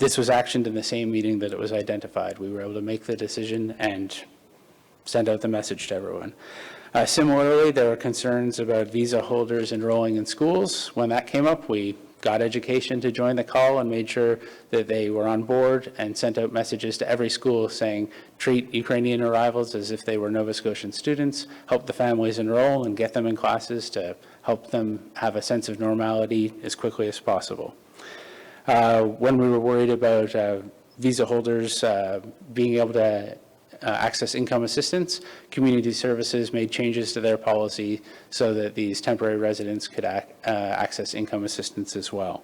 This was actioned in the same meeting that it was identified. We were able to make the decision and send out the message to everyone. Similarly, there were concerns about visa holders enrolling in schools. When that came up, we got education to join the call and made sure that they were on board and sent out messages to every school saying, treat Ukrainian arrivals as if they were Nova Scotian students, help the families enroll and get them in classes to help them have a sense of normality as quickly as possible. When we were worried about visa holders being able to access income assistance, community services made changes to their policy so that these temporary residents could access income assistance as well.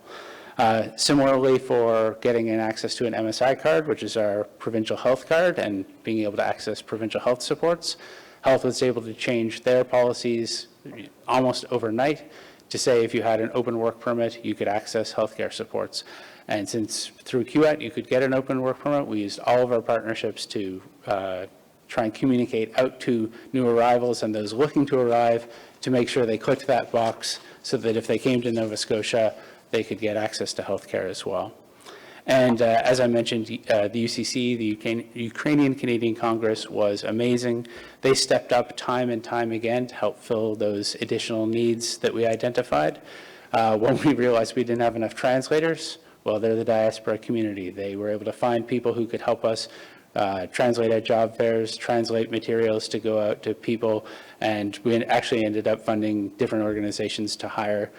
Similarly, for getting an access to an MSI card, which is our provincial health card, and being able to access provincial health supports, Health was able to change their policies almost overnight to say if you had an open work permit, you could access healthcare supports. And since through QET you could get an open work permit, we used all of our partnerships to try and communicate out to new arrivals and those looking to arrive to make sure they clicked that box so that if they came to Nova Scotia, they could get access to healthcare as well. And as I mentioned, the UCC, the Ukrainian Canadian Congress, was amazing. They stepped up time and time again to help fill those additional needs that we identified. When we realized we didn't have enough translators, well, they're the diaspora community. They were able to find people who could help us translate at job fairs, translate materials to go out to people, and we actually ended up funding different organizations to hire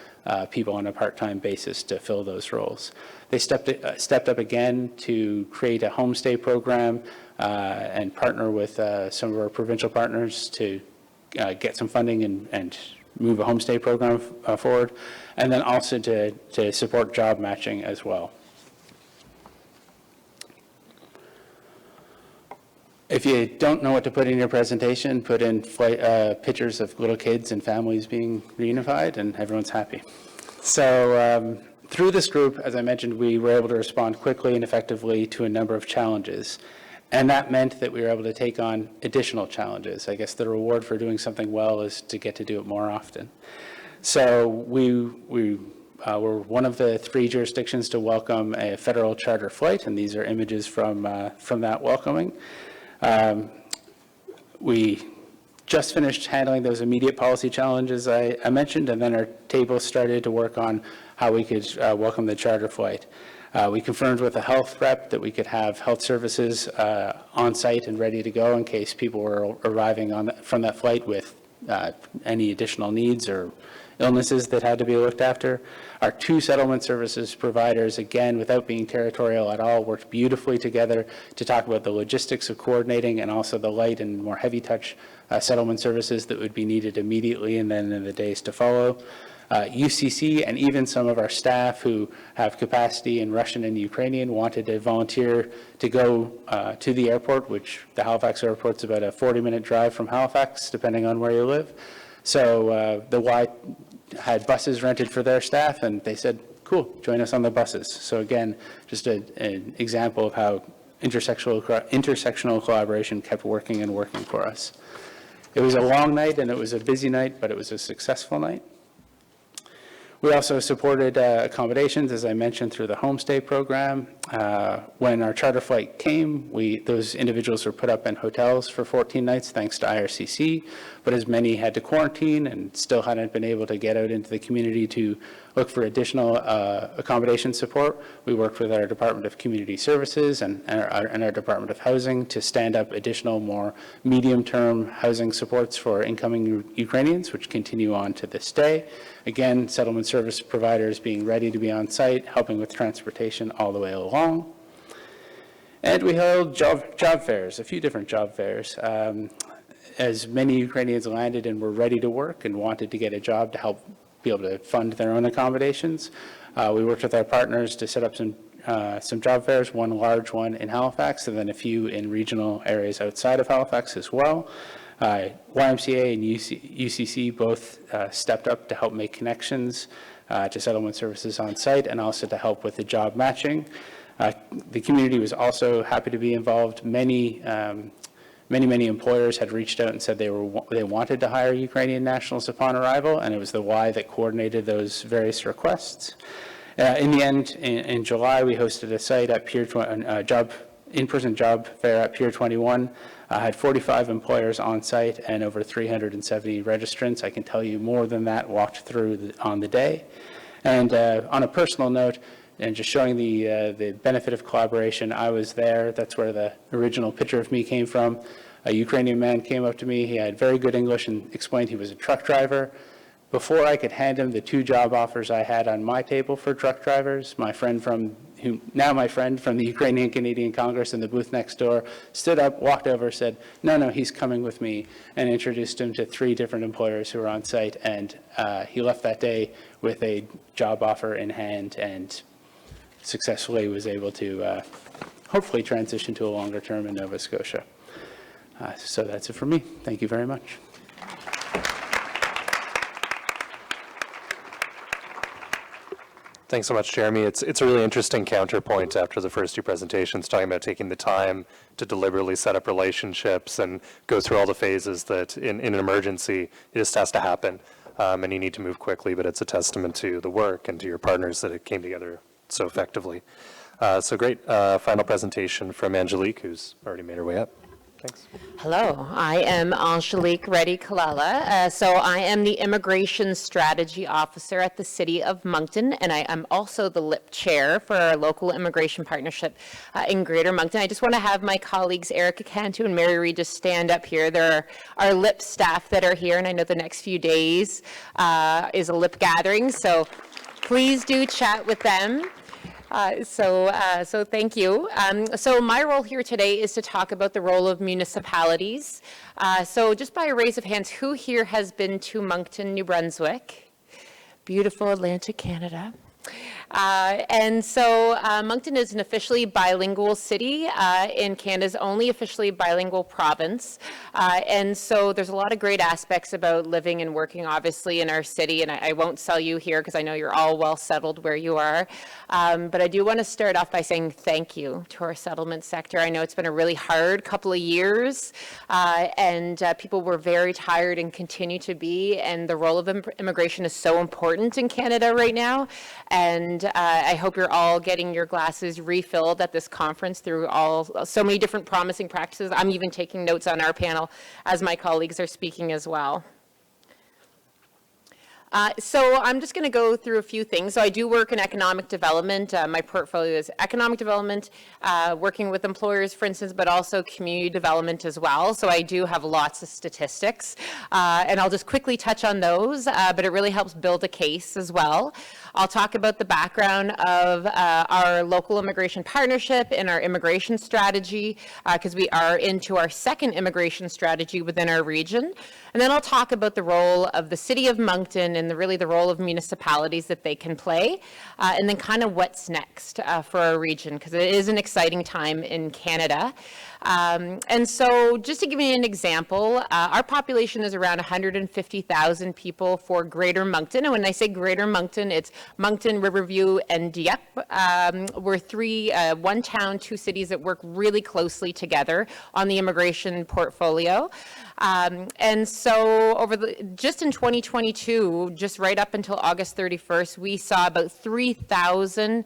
people on a part-time basis to fill those roles. They stepped up again to create a homestay program and partner with some of our provincial partners to get some funding and move a homestay program forward, and then also to support job matching as well. If you don't know what to put in your presentation, put in pictures of little kids and families being reunified, and everyone's happy. So through this group, as I mentioned, we were able to respond quickly and effectively to a number of challenges. And that meant that we were able to take on additional challenges. I guess the reward for doing something well is to get to do it more often. So we were one of the 3 jurisdictions to welcome a federal charter flight, and these are images from that welcoming. We just finished handling those immediate policy challenges I mentioned, and then our table started to work on how we could welcome the charter flight. We confirmed with the health rep that we could have health services on site and ready to go in case people were arriving from that flight with any additional needs or illnesses that had to be looked after. Our 2 settlement services providers, again, without being territorial at all, worked beautifully together to talk about the logistics of coordinating and also the light and more heavy touch settlement services that would be needed immediately and then in the days to follow. UCC and even some of our staff who have capacity in Russian and Ukrainian wanted to volunteer to go to the airport, which the Halifax airport's about a 40-minute drive from Halifax, depending on where you live. So the Y had buses rented for their staff, and they said, cool, join us on the buses. So again, just an example of how intersectional collaboration kept working and working for us. It was a long night, and it was a busy night, but it was a successful night. We also supported accommodations, as I mentioned, through the homestay program. When our charter flight came, those individuals were put up in hotels for 14 nights, thanks to IRCC, but as many had to quarantine and still hadn't been able to get out into the community to look for additional accommodation support, we worked with our Department of Community Services and our Department of Housing to stand up additional, more medium-term housing supports for incoming Ukrainians, which continue on to this day. Again, settlement service providers being ready to be on site, helping with transportation all the way along. And we held job fairs, a few different job fairs. As many Ukrainians landed and were ready to work and wanted to get a job to help be able to fund their own accommodations, we worked with our partners to set up some job fairs, one large one in Halifax and then a few in regional areas outside of Halifax as well. YMCA and UCC both stepped up to help make connections to settlement services on site and also to help with the job matching. The community was also happy to be involved. Many employers had reached out and said they wanted to hire Ukrainian nationals upon arrival, and it was the Y that coordinated those various requests. In the end, in July, we hosted a site at Pier in-person job fair at Pier 21. I had 45 employers on site and over 370 registrants. I can tell you more than that walked through on the day. And on a personal note, and just showing the benefit of collaboration, I was there. That's where the original picture of me came from. A Ukrainian man came up to me. He had very good English and explained he was a truck driver. Before I could hand him the 2 job offers I had on my table for truck drivers, my friend from the Ukrainian Canadian Congress in the booth next door stood up, walked over, said, no, he's coming with me, and introduced him to 3 different employers who were on site. And he left that day with a job offer in hand and successfully was able to hopefully transition to a longer term in Nova Scotia. So that's it for me. Thank you very much. Thanks so much, Jeremy. It's a really interesting counterpoint after the first 2 presentations, talking about taking the time to deliberately set up relationships and go through all the phases that in an emergency, it just has to happen. And you need to move quickly, but it's a testament to the work and to your partners that it came together so effectively. So great. Final presentation from Angelique, who's already made her way up. Thanks. Hello, I am Angelique Reddy-Kalala. So I am the Immigration Strategy Officer at the City of Moncton, and I am also the LIP Chair for our local immigration partnership in Greater Moncton. I just want to have my colleagues Erica Cantu and Mary Reed just stand up here. There are our LIP staff that are here, and I know the next few days is a LIP gathering, so please do chat with them. So thank you. So my role here today is to talk about the role of municipalities. So just by a raise of hands, who here has been to Moncton, New Brunswick? Beautiful Atlantic Canada. And so Moncton is an officially bilingual city in Canada's only officially bilingual province. And so there's a lot of great aspects about living and working, obviously, in our city. And I won't sell you here because I know you're all well settled where you are. But I do want to start off by saying thank you to our settlement sector. I know it's been a really hard couple of years, and people were very tired and continue to be. And the role of immigration is so important in Canada right now. And I hope you're all getting your glasses refilled at this conference through so many different promising practices. I'm even taking notes on our panel as my colleagues are speaking as well. So I'm just going to go through a few things. So I do work in economic development. My portfolio is economic development, working with employers, for instance, but also community development as well. So I do have lots of statistics, and I'll just quickly touch on those, but it really helps build a case as well. I'll talk about the background of our local immigration partnership and our immigration strategy, because we are into our second immigration strategy within our region. And then I'll talk about the role of the City of Moncton and really the role of municipalities that they can play, and then kind of what's next for our region, because it is an exciting time in Canada. And so just to give you an example, our population is around 150,000 people for Greater Moncton. And when I say Greater Moncton, it's Moncton, Riverview, and Dieppe. We're one town, 2 cities that work really closely together on the immigration portfolio. And so just in 2022, just right up until August 31st, we saw about 3,000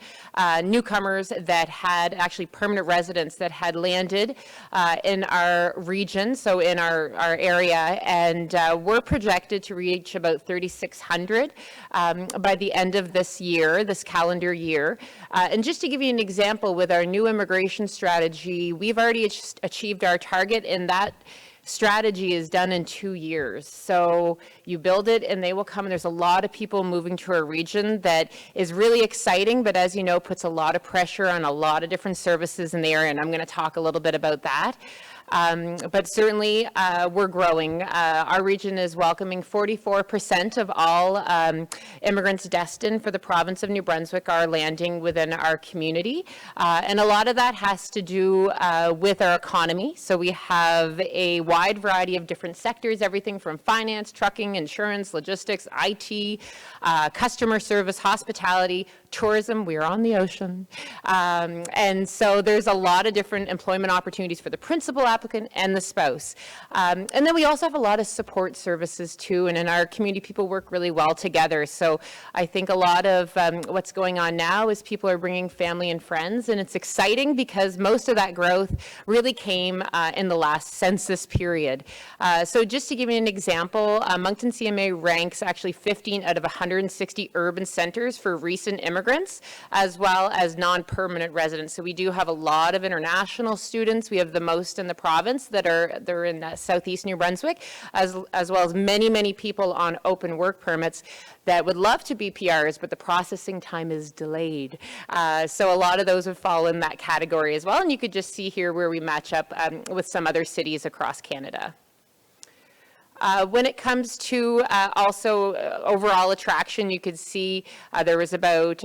newcomers that had actually permanent residents that had landed in our region, so in our area, and we're projected to reach about 3,600 by the end of this year, this calendar year. And just to give you an example, with our new immigration strategy, we've already achieved our target, and that strategy is done in 2 years. So you build it and they will come, and there's a lot of people moving to our region that is really exciting, but as you know, puts a lot of pressure on a lot of different services in the area, and I'm going to talk a little bit about that. But certainly we're growing. Our region is welcoming 44% of all immigrants destined for the province of New Brunswick are landing within our community. And a lot of that has to do with our economy. So we have a wide variety of different sectors, everything from finance, trucking, insurance, logistics, IT, customer service, hospitality, tourism. We're on the ocean. And so there's a lot of different employment opportunities for the principal applicant and the spouse. And then we also have a lot of support services too, and in our community, people work really well together. So I think a lot of what's going on now is people are bringing family and friends, and it's exciting because most of that growth really came in the last census period. So just to give you an example, Moncton CMA ranks actually 15 out of 160 urban centers for recent immigrants, as well as non-permanent residents. So we do have a lot of international students. We have the most in the province they're in southeast New Brunswick, as well as many people on open work permits that would love to be PRs, but the processing time is delayed. So a lot of those would fall in that category as well. And you could just see here where we match up with some other cities across Canada. When it comes to also overall attraction, you could see there was about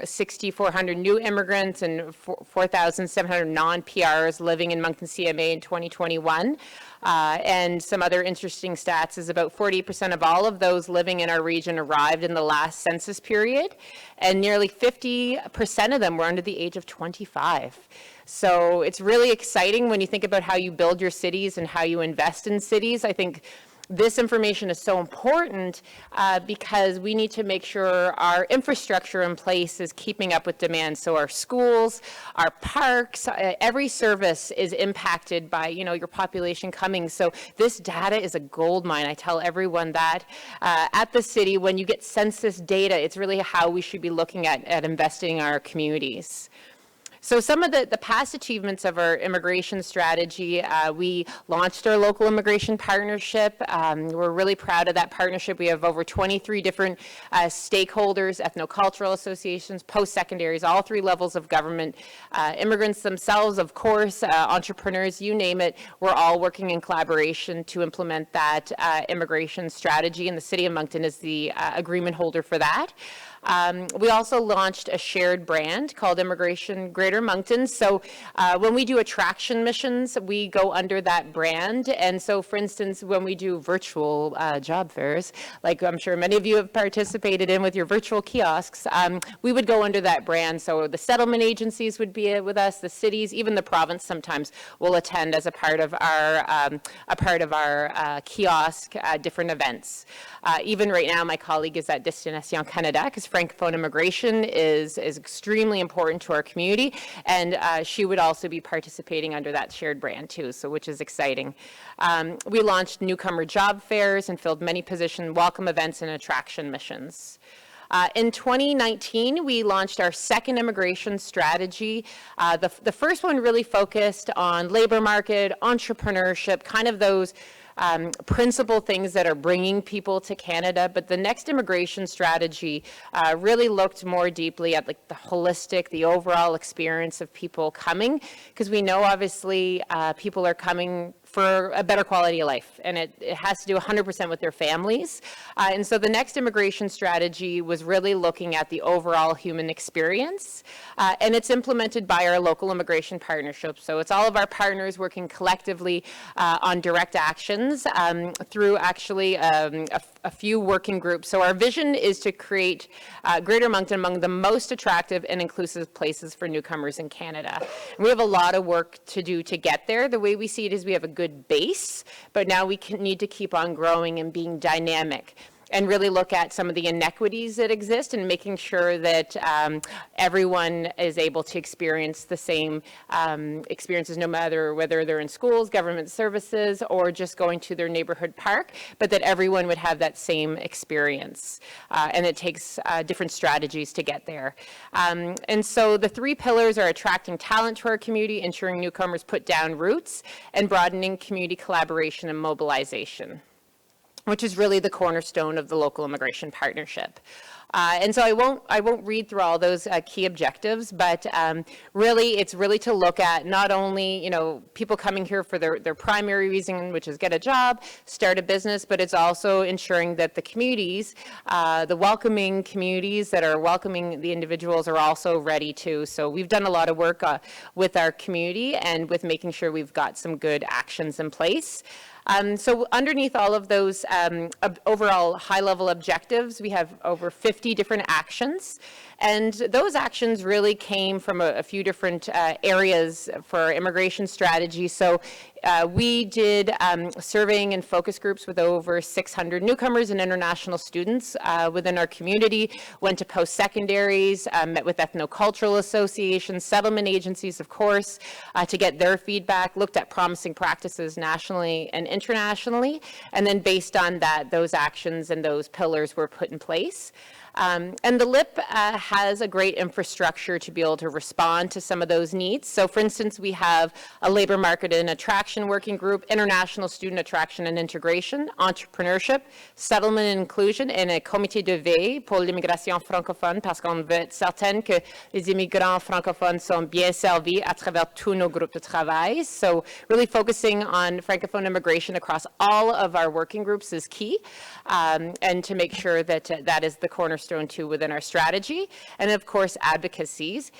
6,400 new immigrants and 4,700 non-PRs living in Moncton CMA in 2021. And some other interesting stats is about 40% of all of those living in our region arrived in the last census period, and nearly 50% of them were under the age of 25. So it's really exciting when you think about how you build your cities and how you invest in cities. I think this information is so important because we need to make sure our infrastructure in place is keeping up with demand. So our schools, our parks, every service is impacted by, your population coming. So this data is a gold mine. I tell everyone that at the city, when you get census data, it's really how we should be looking at investing in our communities. So some of the past achievements of our immigration strategy, we launched our local immigration partnership. We're really proud of that partnership. We have over 23 different stakeholders, ethnocultural associations, post-secondaries, all three levels of government, immigrants themselves, of course, entrepreneurs, you name it. We're all working in collaboration to implement that immigration strategy, and the City of Moncton is the agreement holder for that. We also launched a shared brand called Immigration Greater Moncton. So when we do attraction missions, we go under that brand. And so, for instance, when we do virtual job fairs, like I'm sure many of you have participated in with your virtual kiosks, we would go under that brand. So the settlement agencies would be with us, the cities, even the province sometimes will attend as a part of our kiosk different events. Even right now, my colleague is at Destination Canada because Francophone immigration is extremely important to our community, and she would also be participating under that shared brand too, so which is exciting. We launched newcomer job fairs and filled many position welcome events and attraction missions. In 2019, we launched our second immigration strategy. The first one really focused on labor market, entrepreneurship, kind of those principal things that are bringing people to Canada, but the next immigration strategy really looked more deeply at like the holistic, the overall experience of people coming, because we know obviously people are coming for a better quality of life, and it has to do 100% with their families. And so the next immigration strategy was really looking at the overall human experience, and it's implemented by our local immigration partnership. So it's all of our partners working collectively on direct actions through actually a few working groups. So our vision is to create Greater Moncton among the most attractive and inclusive places for newcomers in Canada. And we have a lot of work to do to get there. The way we see it is we have a good base, but now we need to keep on growing and being dynamic and really look at some of the inequities that exist and making sure that everyone is able to experience the same experiences, no matter whether they're in schools, government services, or just going to their neighborhood park, but that everyone would have that same experience. And it takes different strategies to get there. And so the three pillars are attracting talent to our community, ensuring newcomers put down roots, and broadening community collaboration and mobilization, which is really the cornerstone of the local immigration partnership. And so I won't read through all those key objectives, but really it's really to look at not only people coming here for their primary reason, which is get a job, start a business, but it's also ensuring that the communities, the welcoming communities that are welcoming the individuals are also ready too. So we've done a lot of work with our community and with making sure we've got some good actions in place. So underneath all of those overall high-level objectives, we have over 50 different actions. And those actions really came from a few different areas for our immigration strategy. So We did surveying and focus groups with over 600 newcomers and international students within our community, went to post-secondaries, met with ethnocultural associations, settlement agencies, of course, to get their feedback, looked at promising practices nationally and internationally, and then based on that, those actions and those pillars were put in place. And the LIP has a great infrastructure to be able to respond to some of those needs. So for instance, we have a labor market and attraction working group, international student attraction and integration, entrepreneurship, settlement and inclusion, and a comité de veille pour l'immigration francophone, parce qu'on veut être certaine que les immigrants francophones sont bien servis à travers tous nos groupes de travail. So really focusing on francophone immigration across all of our working groups is key, and to make sure that that is the cornerstone too within our strategy. And of course, advocacies.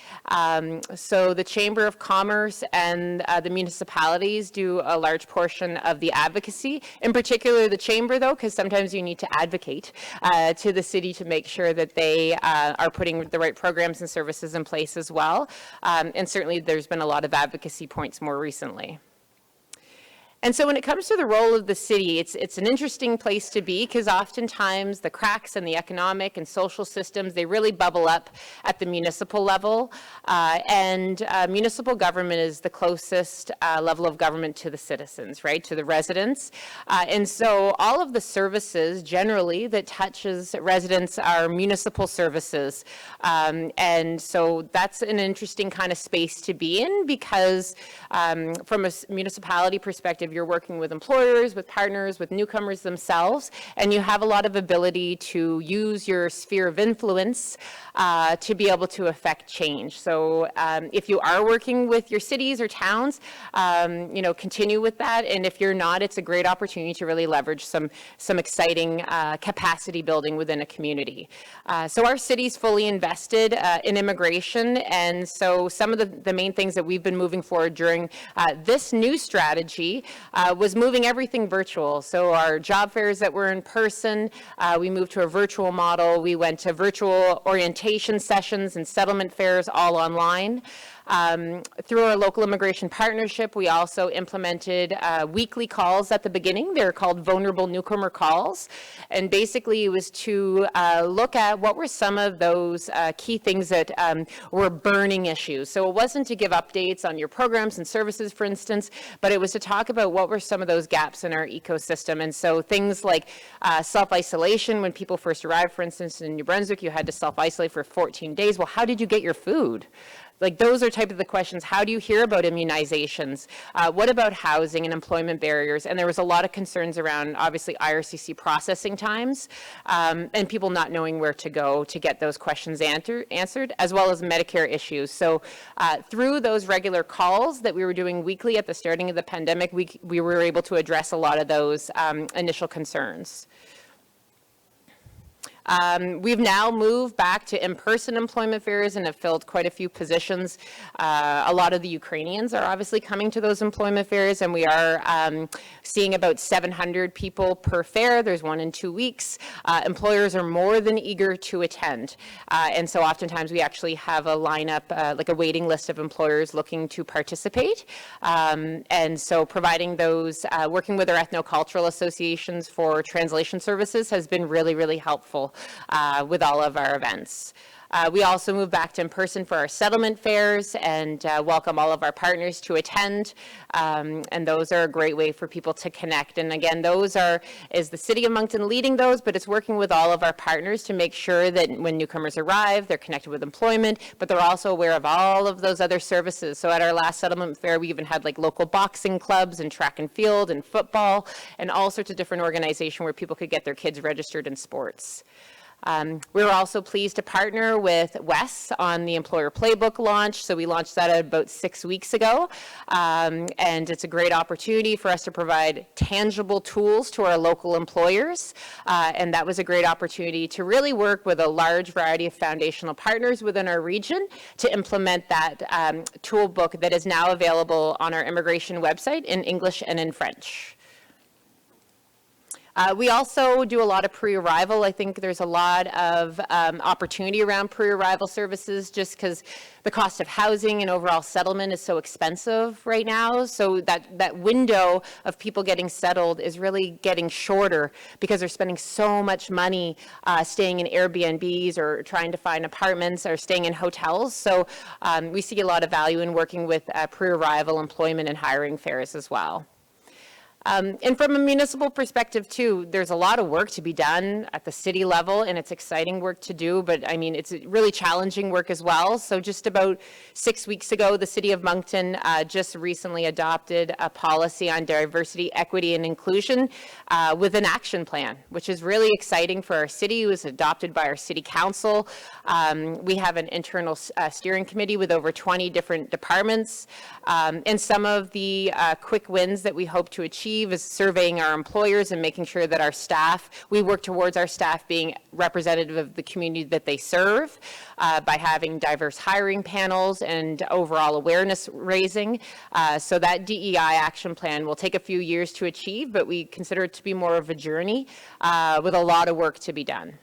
So the Chamber of Commerce and the municipalities do a large portion of the advocacy, in particular the Chamber though, because sometimes you need to advocate to the city to make sure that they are putting the right programs and services in place as well. And certainly there's been a lot of advocacy points more recently. And so when it comes to the role of the city, it's an interesting place to be because oftentimes the cracks in the economic and social systems, they really bubble up at the municipal level. And municipal government is the closest level of government to the citizens, right, to the residents. And so all of the services generally that touches residents are municipal services. And so that's an interesting kind of space to be in because from a municipality perspective, you're working with employers, with partners, with newcomers themselves, and you have a lot of ability to use your sphere of influence to be able to affect change. So if you are working with your cities or towns, you know, continue with that. And if you're not, it's a great opportunity to really leverage some exciting capacity building within a community. So our city's fully invested in immigration. And so some of the main things that we've been moving forward during this new strategy was moving everything virtual. So our job fairs that were in person, we moved to a virtual model. We went to virtual orientation sessions and settlement fairs all online. Through our local immigration partnership, we also implemented weekly calls at the beginning. They're called vulnerable newcomer calls. And basically it was to look at what were some of those key things that were burning issues. So it wasn't to give updates on your programs and services, for instance, but it was to talk about what were some of those gaps in our ecosystem. And so things like self-isolation, when people first arrived, for instance, in New Brunswick, you had to self-isolate for 14 days. Well, how did you get your food? Like those are type of the questions. How do you hear about immunizations? What about housing and employment barriers? And there was a lot of concerns around obviously IRCC processing times and people not knowing where to go to get those questions answered, as well as Medicare issues. So through those regular calls that we were doing weekly at the starting of the pandemic, we were able to address a lot of those initial concerns. We've now moved back to in-person employment fairs and have filled quite a few positions. A lot of the Ukrainians are obviously coming to those employment fairs, and we are seeing about 700 people per fair. There's one in 2 weeks. Employers are more than eager to attend. And so oftentimes we actually have a lineup, like a waiting list of employers looking to participate. And so providing those, working with our ethnocultural associations for translation services has been really, really helpful with all of our events. We also moved back to in-person for our settlement fairs and welcome all of our partners to attend. And those are a great way for people to connect. And again, is the City of Moncton leading those, but it's working with all of our partners to make sure that when newcomers arrive, they're connected with employment, but they're also aware of all of those other services. So at our last settlement fair, we even had like local boxing clubs and track and field and football and all sorts of different organizations where people could get their kids registered in sports. We were also pleased to partner with Voies on the employer playbook launch. So we launched that about 6 weeks ago. And it's a great opportunity for us to provide tangible tools to our local employers. And that was a great opportunity to really work with a large variety of foundational partners within our region to implement that tool book that is now available on our immigration website in English and in French. We also do a lot of pre-arrival. I think there's a lot of opportunity around pre-arrival services just because the cost of housing and overall settlement is so expensive right now. So that window of people getting settled is really getting shorter because they're spending so much money staying in Airbnbs or trying to find apartments or staying in hotels. So we see a lot of value in working with pre-arrival employment and hiring fairs as well. And from a municipal perspective too, there's a lot of work to be done at the city level, and it's exciting work to do, but I mean, it's really challenging work as well. So just about 6 weeks ago, the City of Moncton just recently adopted a policy on diversity, equity, and inclusion with an action plan, which is really exciting for our city. It was adopted by our city council. We have an internal steering committee with over 20 different departments, and some of the quick wins that we hope to achieve is surveying our employers and making sure that our staff, we work towards our staff being representative of the community that they serve by having diverse hiring panels and overall awareness raising. So that DEI action plan will take a few years to achieve, but we consider it to be more of a journey with a lot of work to be done.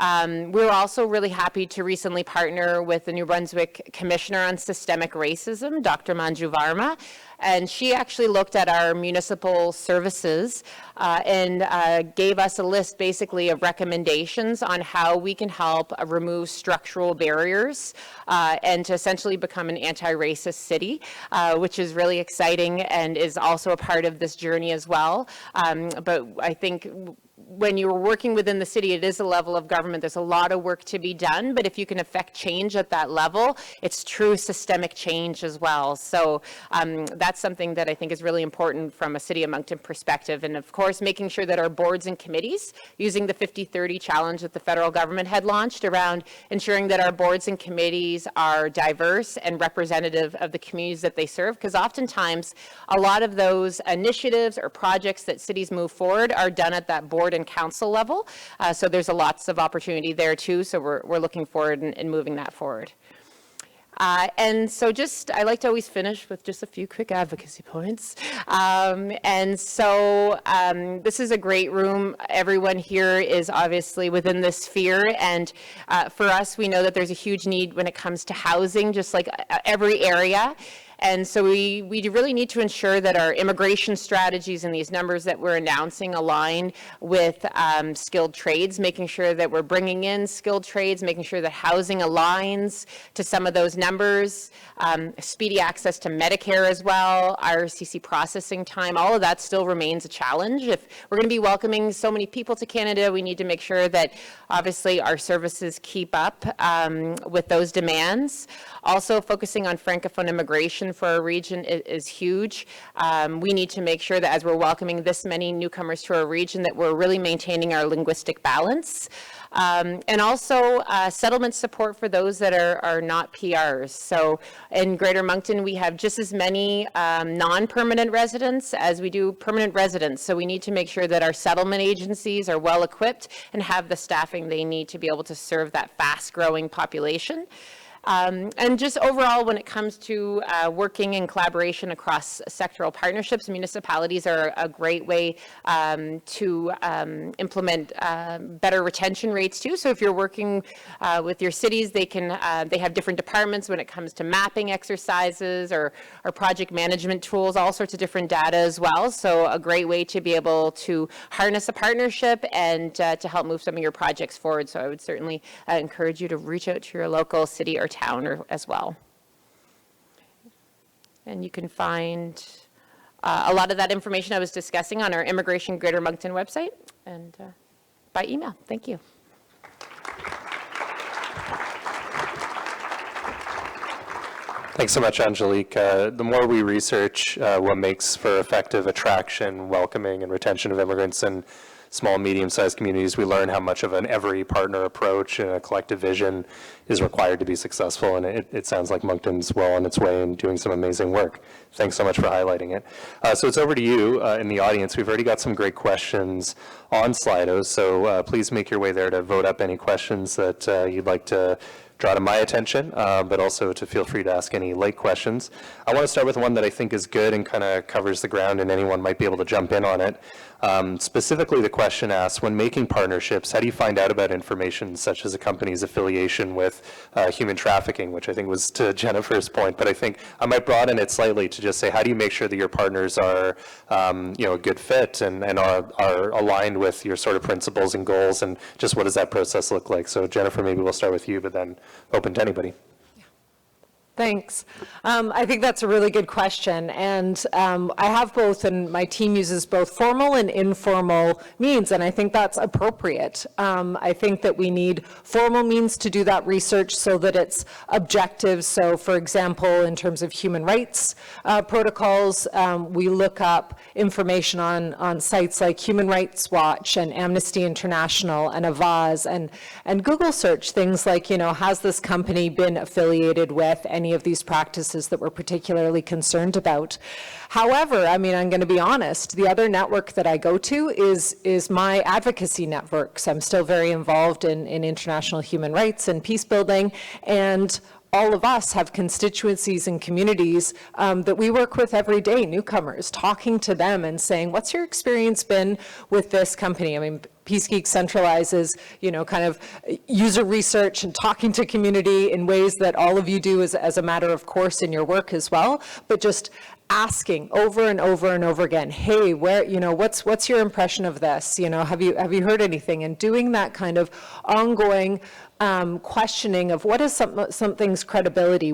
We're also really happy to recently partner with the New Brunswick Commissioner on Systemic Racism, Dr. Manju Varma, and she actually looked at our municipal services and gave us a list basically of recommendations on how we can help remove structural barriers and to essentially become an anti-racist city, which is really exciting and is also a part of this journey as well. But I think when you're working within the city, it is a level of government. There's a lot of work to be done, but if you can affect change at that level, it's true systemic change as well. So that's something that I think is really important from a City of Moncton perspective. And of course, making sure that our boards and committees, using the 50-30 challenge that the federal government had launched around ensuring that our boards and committees are diverse and representative of the communities that they serve, because oftentimes a lot of those initiatives or projects that cities move forward are done at that board and council level. So there's lots of opportunity there too. So we're looking forward and moving that forward. And so I like to always finish with just a few quick advocacy points. And so this is a great room. Everyone here is obviously within this sphere. And for us, we know that there's a huge need when it comes to housing, just like every area. And so we really need to ensure that our immigration strategies and these numbers that we're announcing align with skilled trades, making sure that we're bringing in skilled trades, making sure that housing aligns to some of those numbers, speedy access to Medicare as well, IRCC processing time, all of that still remains a challenge. If we're going to be welcoming so many people to Canada, we need to make sure that obviously our services keep up with those demands. Also focusing on Francophone immigration for our region is huge. We need to make sure that as we're welcoming this many newcomers to our region that we're really maintaining our linguistic balance. And also settlement support for those that are not PRs. So in Greater Moncton, we have just as many non-permanent residents as we do permanent residents. So we need to make sure that our settlement agencies are well equipped and have the staffing they need to be able to serve that fast-growing population. And just overall, when it comes to working in collaboration across sectoral partnerships, municipalities are a great way to implement better retention rates too. So if you're working with your cities, they have different departments when it comes to mapping exercises or project management tools, all sorts of different data as well. So a great way to be able to harness a partnership and to help move some of your projects forward. So I would certainly encourage you to reach out to your local city or town as well. And you can find a lot of that information I was discussing on our Immigration Greater Moncton website and by email. Thank you. Thanks so much, Angelique. The more we research what makes for effective attraction, welcoming, and retention of immigrants in small, medium-sized communities, we learn how much of an every partner approach and a collective vision is required to be successful, and it sounds like Moncton's well on its way and doing some amazing work. Thanks so much for highlighting it. So it's over to you in the audience. We've already got some great questions on Slido, so please make your way there to vote up any questions that you'd like to draw to my attention, but also to feel free to ask any late questions. I want to start with one that I think is good and kind of covers the ground, and anyone might be able to jump in on it. Specifically, the question asks, when making partnerships, how do you find out about information such as a company's affiliation with human trafficking, which I think was to Jennifer's point, but I think I might broaden it slightly to just say, how do you make sure that your partners are, a good fit and are aligned with your sort of principles and goals, and just what does that process look like? So Jennifer, maybe we'll start with you, but then open to anybody. Thanks. I think that's a really good question. And I have both, and my team uses both formal and informal means, and I think that's appropriate. I think that we need formal means to do that research so that it's objective. So, for example, in terms of human rights protocols, we look up information on sites like Human Rights Watch and Amnesty International and Voies, and Google search things like, has this company been affiliated with any of these practices that we're particularly concerned about. However, I'm going to be honest, the other network that I go to is my advocacy networks. I'm still very involved in international human rights and peace building, and all of us have constituencies and communities that we work with every day, newcomers, talking to them and saying, what's your experience been with this company? Peace Geek centralizes, kind of user research and talking to community in ways that all of you do as a matter of course in your work as well, but just asking over and over and over again, hey, where, what's your impression of this? Have you heard anything? And doing that kind of ongoing questioning of what is something's credibility.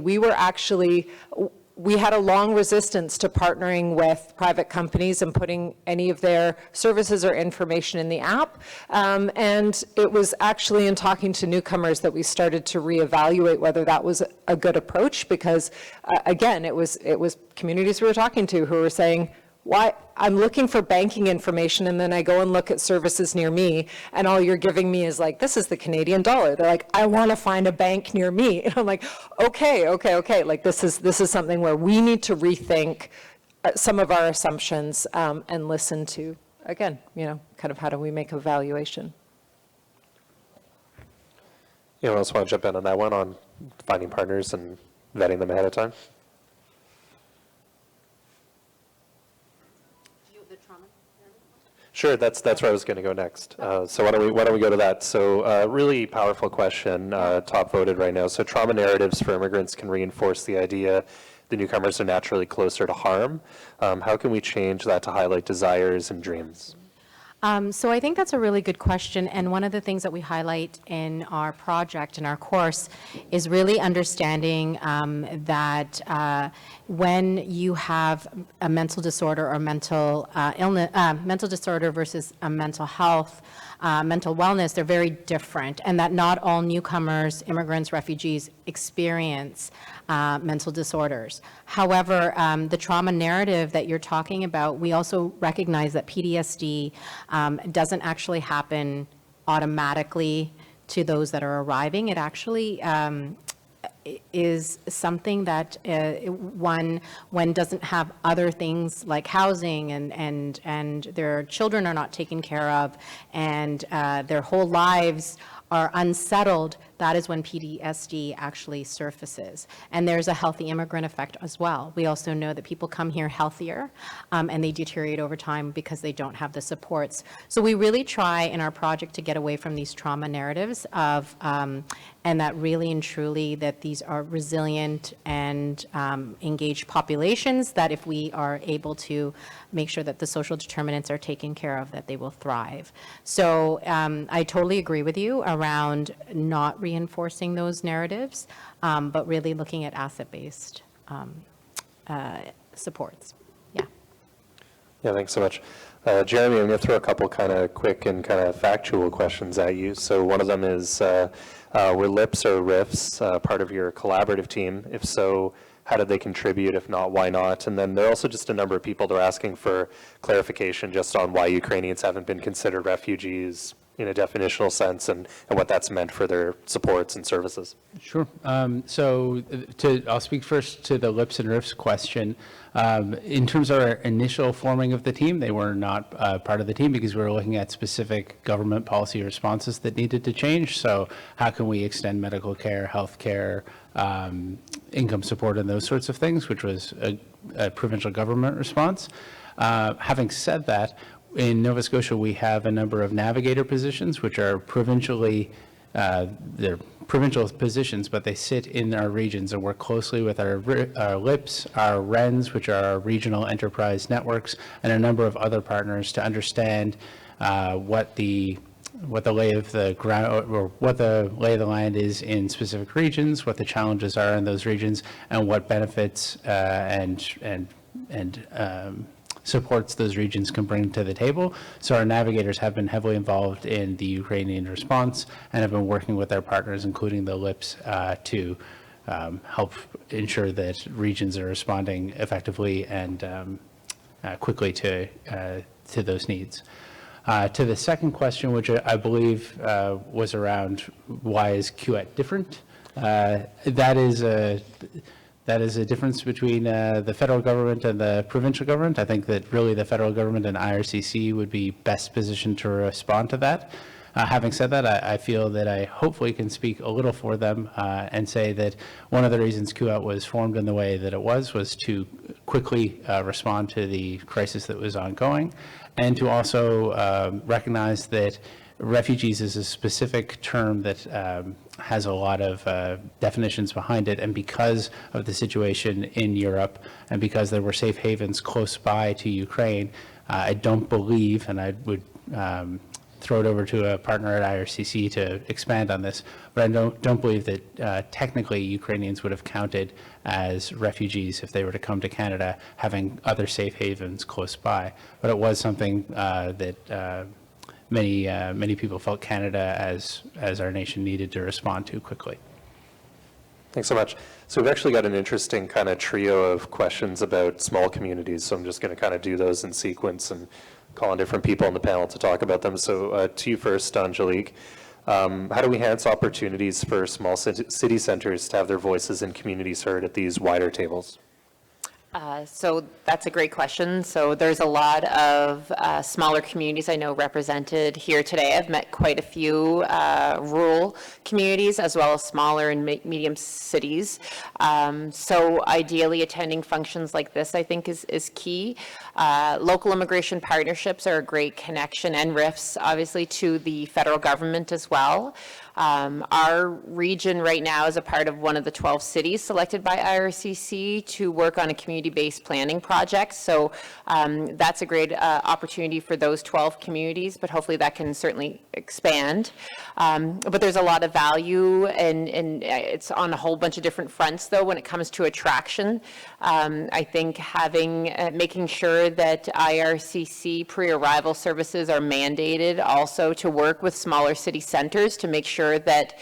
We had a long resistance to partnering with private companies and putting any of their services or information in the app. And it was actually in talking to newcomers that we started to reevaluate whether that was a good approach, because again, it was communities we were talking to who were saying, why I'm looking for banking information, and then I go and look at services near me, and all you're giving me is like, this is the Canadian dollar. They're like, I want to find a bank near me. And I'm like, okay. Like this is something where we need to rethink some of our assumptions and listen to, again, kind of how do we make a valuation. Anyone else want to jump in on that one, on finding partners and vetting them ahead of time? Sure, that's where I was going to go next. So why don't we go to that? So really powerful question, top voted right now. So trauma narratives for immigrants can reinforce the idea the newcomers are naturally closer to harm. How can we change that to highlight desires and dreams? So I think that's a really good question, and one of the things that we highlight in our project, in our course, is really understanding that when you have a mental disorder or mental illness, mental disorder versus a mental health, mental wellness, they're very different, and that not all newcomers, immigrants, refugees experience mental disorders. However, the trauma narrative that you're talking about, we also recognize that PTSD doesn't actually happen automatically to those that are arriving. It actually is something that one doesn't have other things like housing and their children are not taken care of, and their whole lives are unsettled. That is when PTSD actually surfaces. And there's a healthy immigrant effect as well. We also know that people come here healthier and they deteriorate over time because they don't have the supports. So we really try in our project to get away from these trauma narratives of, and that really and truly that these are resilient and engaged populations, that if we are able to make sure that the social determinants are taken care of, that they will thrive. So I totally agree with you around not reinforcing those narratives, but really looking at asset-based supports. Yeah. Yeah, thanks so much. Jeremy, I'm going to throw a couple kind of quick and kind of factual questions at you. So one of them is, were LIPs or RIFs part of your collaborative team? If so, how did they contribute? If not, why not? And then there are also just a number of people that are asking for clarification just on why Ukrainians haven't been considered refugees in a definitional sense, and what that's meant for their supports and services. Sure. So I'll speak first to the LIPs and RIFs question. In terms of our initial forming of the team, they were not part of the team because we were looking at specific government policy responses that needed to change. So how can we extend medical care, health care, income support, and those sorts of things, which was a provincial government response. Having said that, in Nova Scotia, we have a number of navigator positions, which are provincially, they're provincial positions, but they sit in our regions and work closely with our LIPs, our RENs, which are our regional enterprise networks, and a number of other partners to understand what the lay of the ground, or what the lay of the land is in specific regions, what the challenges are in those regions, and what benefits and supports those regions can bring to the table. So our navigators have been heavily involved in the Ukrainian response and have been working with our partners, including the LIPs, to help ensure that regions are responding effectively and quickly to those needs. To the second question, which I believe was around why is QET different? That is a difference between the federal government and the provincial government. I think that really the federal government and IRCC would be best positioned to respond to that. Having said that, I feel that I hopefully can speak a little for them and say that one of the reasons QET was formed in the way that it was to quickly respond to the crisis that was ongoing, and to also recognize that refugees is a specific term that has a lot of definitions behind it, and because of the situation in Europe and because there were safe havens close by to Ukraine, I don't believe, and I would throw it over to a partner at IRCC to expand on this, but I don't believe that technically Ukrainians would have counted as refugees if they were to come to Canada having other safe havens close by. But it was something that many people felt Canada as our nation needed to respond to quickly. Thanks so much. So we've actually got an interesting kind of trio of questions about small communities. So I'm just going to kind of do those in sequence and call on different people on the panel to talk about them. So to you first, Angelique. How do we enhance opportunities for small city centers to have their voices and communities heard at these wider tables? So that's a great question. So there's a lot of smaller communities I know represented here today. I've met quite a few rural communities as well as smaller and medium cities. So ideally attending functions like this I think is key. Local immigration partnerships are a great connection, and RIFs obviously to the federal government as well. Our region right now is a part of one of the 12 cities selected by IRCC to work on a community-based planning project. So that's a great opportunity for those 12 communities, but hopefully that can certainly expand. But there's a lot of value, and it's on a whole bunch of different fronts, though, when it comes to attraction. I think making sure that IRCC pre-arrival services are mandated also to work with smaller city centers to make sure that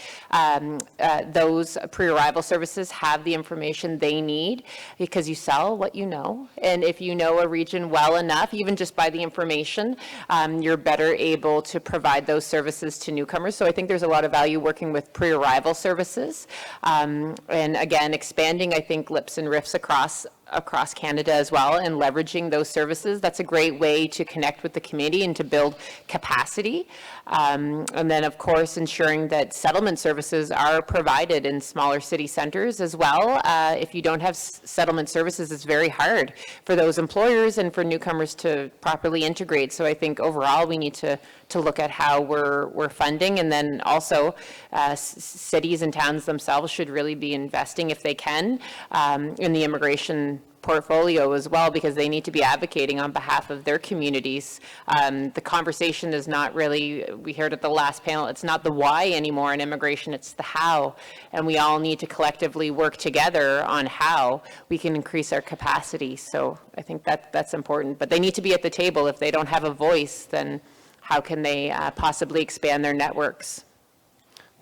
those pre-arrival services have the information they need, because you sell what you know. And if you know a region well enough, even just by the information, you're better able to provide those services to newcomers. So I think there's a lot of value working with pre-arrival services. And again, expanding, I think, LIPs and RIFs across Canada as well, and leveraging those services. That's a great way to connect with the community and to build capacity. And then, of course, ensuring that settlement services are provided in smaller city centers as well. If you don't have settlement services, it's very hard for those employers and for newcomers to properly integrate. So I think overall we need to look at how we're funding, and then also cities and towns themselves should really be investing, if they can, in the immigration portfolio as well, because they need to be advocating on behalf of their communities. The conversation is not really, we heard at the last panel, it's not the why anymore in immigration, it's the how. And we all need to collectively work together on how we can increase our capacity. So I think that's important. But they need to be at the table. If they don't have a voice, then how can they possibly expand their networks?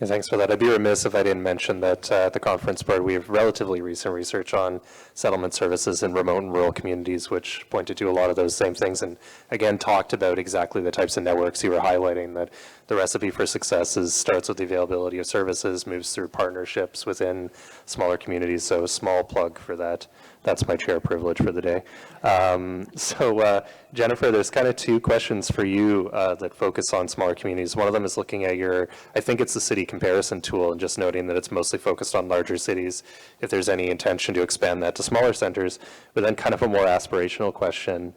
Yeah, thanks for that. I'd be remiss if I didn't mention that at the conference board, we have relatively recent research on settlement services in remote and rural communities, which pointed to a lot of those same things, and again talked about exactly the types of networks you were highlighting, that the recipe for success starts with the availability of services, moves through partnerships within smaller communities. So a small plug for that. That's my chair privilege for the day. Jennifer, there's kind of two questions for you that focus on smaller communities. One of them is looking at I think it's the city comparison tool, and just noting that it's mostly focused on larger cities, if there's any intention to expand that to smaller centers. But then kind of a more aspirational question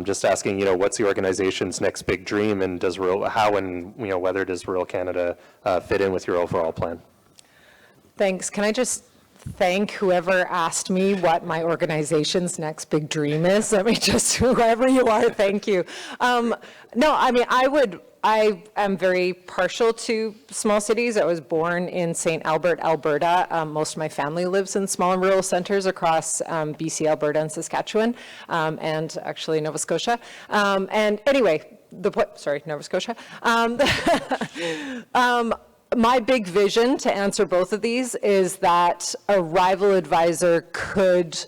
Just asking, what's the organization's next big dream, and how and whether does Rural Canada fit in with your overall plan? Thanks. Can I just thank whoever asked me what my organization's next big dream is? Let me just, whoever you are, thank you. No, I mean, I am very partial to small cities. I was born in St. Albert, Alberta. Most of my family lives in small and rural centers across BC, Alberta, and Saskatchewan, and actually Nova Scotia. And anyway, Nova Scotia. My big vision, to answer both of these, is that a rival advisor could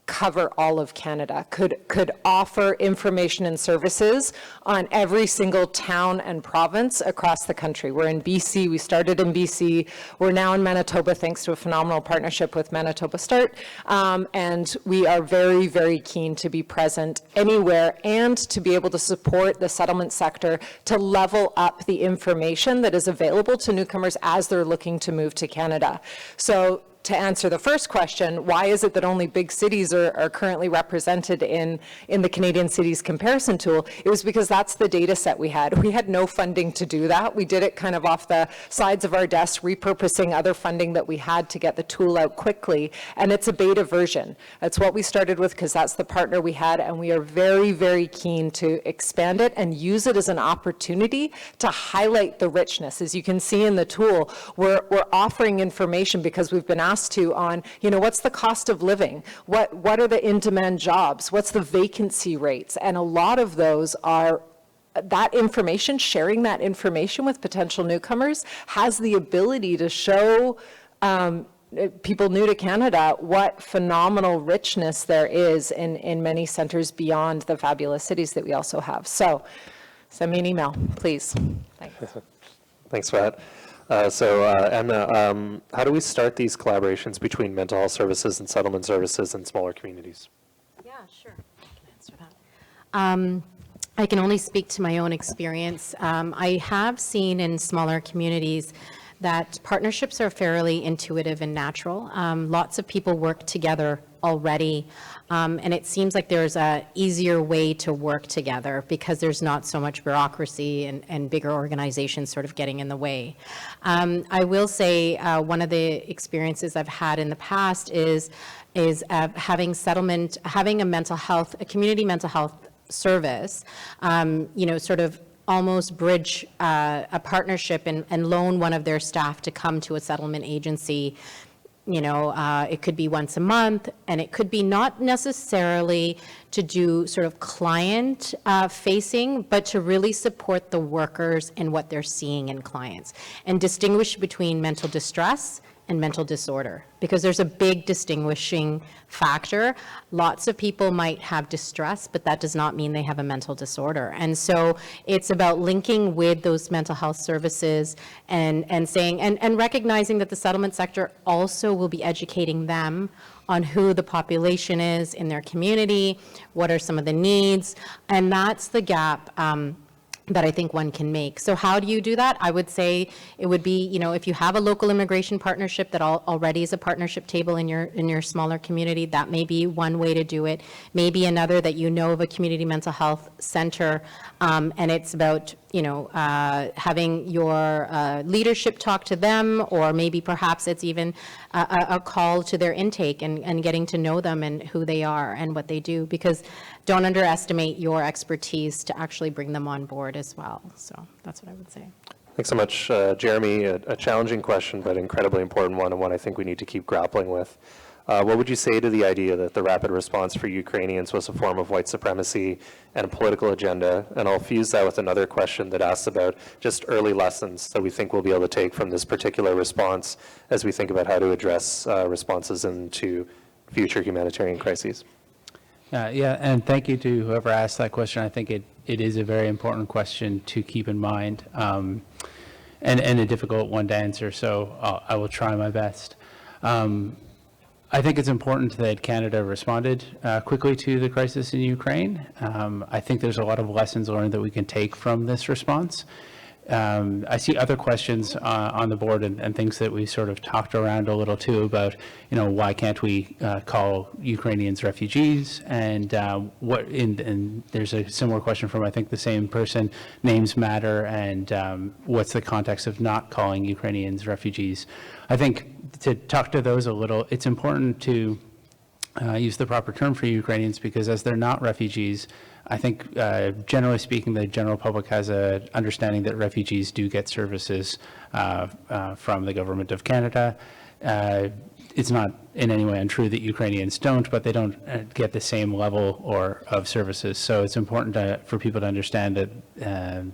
cover all of Canada, could offer information and services on every single town and province across the country. We're in BC, we started in BC, we're now in Manitoba thanks to a phenomenal partnership with Manitoba Start, and we are very, very keen to be present anywhere and to be able to support the settlement sector to level up the information that is available to newcomers as they're looking to move to Canada. So, to answer the first question, why is it that only big cities are currently represented in the Canadian Cities Comparison Tool? It was because that's the data set we had. We had no funding to do that. We did it kind of off the sides of our desk, repurposing other funding that we had to get the tool out quickly, and it's a beta version. That's what we started with because that's the partner we had, and we are very, very keen to expand it and use it as an opportunity to highlight the richness. As you can see in the tool, we're offering information because we've been asked to on, what's the cost of living? What are the in-demand jobs? What's the vacancy rates? And a lot of those are that information, sharing that information with potential newcomers has the ability to show people new to Canada what phenomenal richness there is in many centers beyond the fabulous cities that we also have. So send me an email, please. Thanks. Thanks for that. Emma, how do we start these collaborations between mental health services and settlement services in smaller communities? Yeah, sure. I can answer that. I can only speak to my own experience. I have seen in smaller communities that partnerships are fairly intuitive and natural. Lots of people work together already, and it seems like there's a easier way to work together because there's not so much bureaucracy and bigger organizations sort of getting in the way. I will say one of the experiences I've had in the past is having a community mental health service, sort of almost bridge a partnership and loan one of their staff to come to a settlement agency. It could be once a month, and it could be not necessarily to do sort of client facing, but to really support the workers and what they're seeing in clients and distinguish between mental distress and mental disorder, because there's a big distinguishing factor. Lots of people might have distress, but that does not mean they have a mental disorder. And so it's about linking with those mental health services and saying, and recognizing that the settlement sector also will be educating them on who the population is in their community, what are some of the needs, and that's the gap that I think one can make. So how do you do that? I would say it would be, if you have a local immigration partnership that already is a partnership table in your smaller community, that may be one way to do it. Maybe another that of a community mental health center, and it's about having your leadership talk to them, or maybe perhaps it's even a call to their intake and getting to know them and who they are and what they do, because don't underestimate your expertise to actually bring them on board as well. So that's what I would say. Thanks so much, Jeremy. A challenging question, but incredibly important one, and one I think we need to keep grappling with. What would you say to the idea that the rapid response for Ukrainians was a form of white supremacy and a political agenda? And I'll fuse that with another question that asks about just early lessons that we think we'll be able to take from this particular response as we think about how to address responses into future humanitarian crises. Yeah, and thank you to whoever asked that question. I think it is a very important question to keep in mind, and a difficult one to answer, so I will try my best. I think it's important that Canada responded quickly to the crisis in Ukraine. I think there's a lot of lessons learned that we can take from this response. I see other questions on the board and things that we sort of talked around a little too about, why can't we call Ukrainians refugees? And and there's a similar question from, I think, the same person, names matter, and what's the context of not calling Ukrainians refugees? I think to talk to those a little, it's important to use the proper term for Ukrainians, because as they're not refugees, I think generally speaking, the general public has an understanding that refugees do get services from the government of Canada. It's not in any way untrue that Ukrainians don't, but they don't get the same level of services. So it's important for people to understand that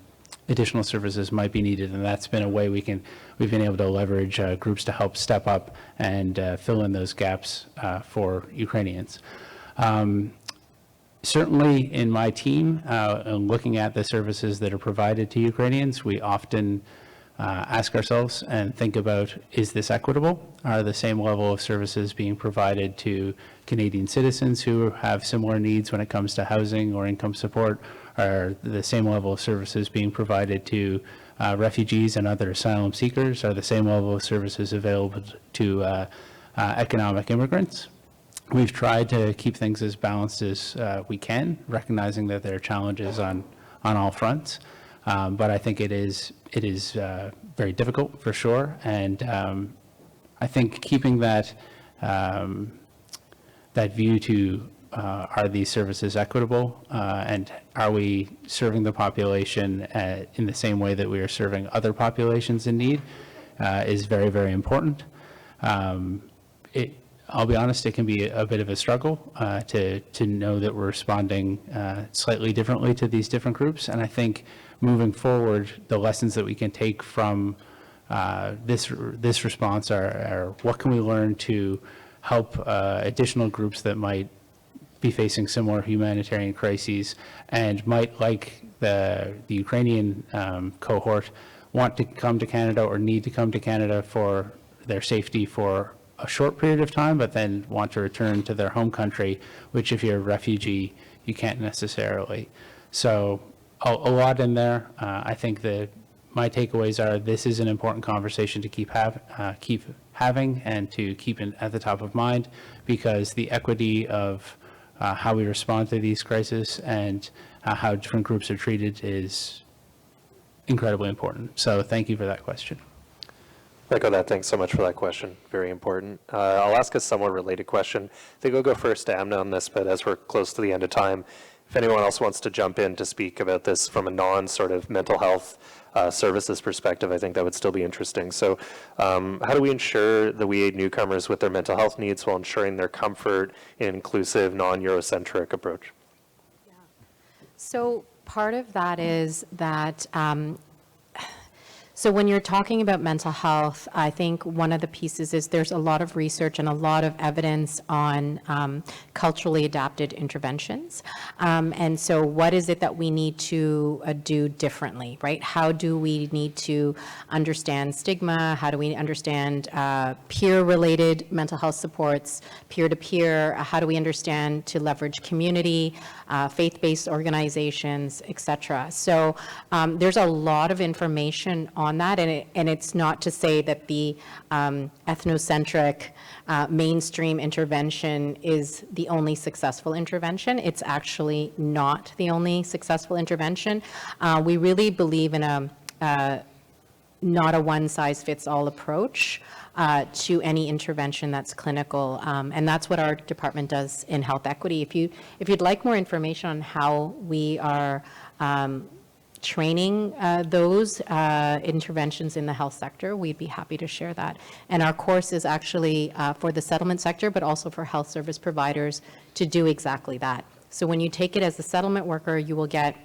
additional services might be needed, and that's been a way we've been able to leverage groups to help step up and fill in those gaps for Ukrainians. Certainly in my team, looking at the services that are provided to Ukrainians, we often ask ourselves and think about, is this equitable? Are the same level of services being provided to Canadian citizens who have similar needs when it comes to housing or income support? Are the same level of services being provided to refugees and other asylum seekers? Are the same level of services available to economic immigrants? We've tried to keep things as balanced as we can, recognizing that there are challenges on all fronts. But I think it is very difficult for sure. And I think keeping that view to are these services equitable, and are we serving the population in the same way that we are serving other populations in need is very, very important. I'll be honest, it can be a bit of a struggle to know that we're responding slightly differently to these different groups. And I think moving forward, the lessons that we can take from this response are what can we learn to help additional groups that might be facing similar humanitarian crises and might, like the Ukrainian cohort, want to come to Canada or need to come to Canada for their safety for a short period of time, but then want to return to their home country, which if you're a refugee, you can't necessarily. So a lot in there. I think that my takeaways are this is an important conversation to keep having and to keep at the top of mind, because the equity of how we respond to these crises and how different groups are treated is incredibly important. So thank you for that question. Echo that. Thanks so much for that question. Very important. I'll ask a somewhat related question. I think I'll go first to Amna on this, but as we're close to the end of time, if anyone else wants to jump in to speak about this from a non-sort of mental health services perspective, I think that would still be interesting. So how do we ensure that we aid newcomers with their mental health needs while ensuring their comfort in an inclusive, non-Eurocentric approach? Yeah. So part of that is that so when you're talking about mental health, I think one of the pieces is there's a lot of research and a lot of evidence on culturally adapted interventions. And so what is it that we need to do differently, right? How do we need to understand stigma? How do we understand peer-related mental health supports, peer-to-peer? How do we understand to leverage community, faith-based organizations, et cetera? So there's a lot of information on that, and it's not to say that the ethnocentric mainstream intervention is the only successful intervention. It's actually not the only successful intervention. We really believe in a not a one-size-fits-all approach to any intervention that's clinical, and that's what our department does in health equity. If you'd like more information on how we are training those interventions in the health sector, we'd be happy to share that. And our course is actually for the settlement sector, but also for health service providers to do exactly that. So when you take it as a settlement worker, you will get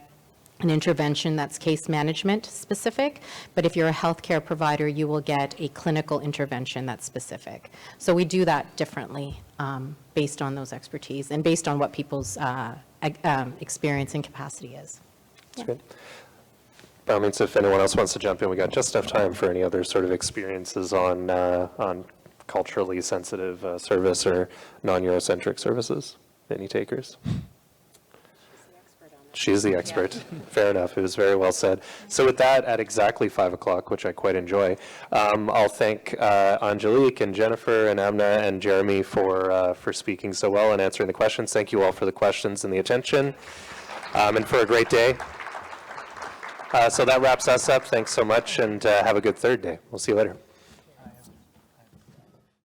an intervention that's case management specific, but if you're a healthcare provider, you will get a clinical intervention that's specific. So we do that differently based on those expertise and based on what people's experience and capacity is. That's good. By all means, if anyone else wants to jump in, we got just enough time for any other sort of experiences on culturally sensitive service or non-Eurocentric services. Any takers? She's the expert. Fair enough. It was very well said. So with that, at exactly 5 o'clock, which I quite enjoy, I'll thank Angelique and Jennifer and Amna and Jeremy for speaking so well and answering the questions. Thank you all for the questions and the attention, and for a great day. So that wraps us up. Thanks so much, and have a good third day. We'll see you later.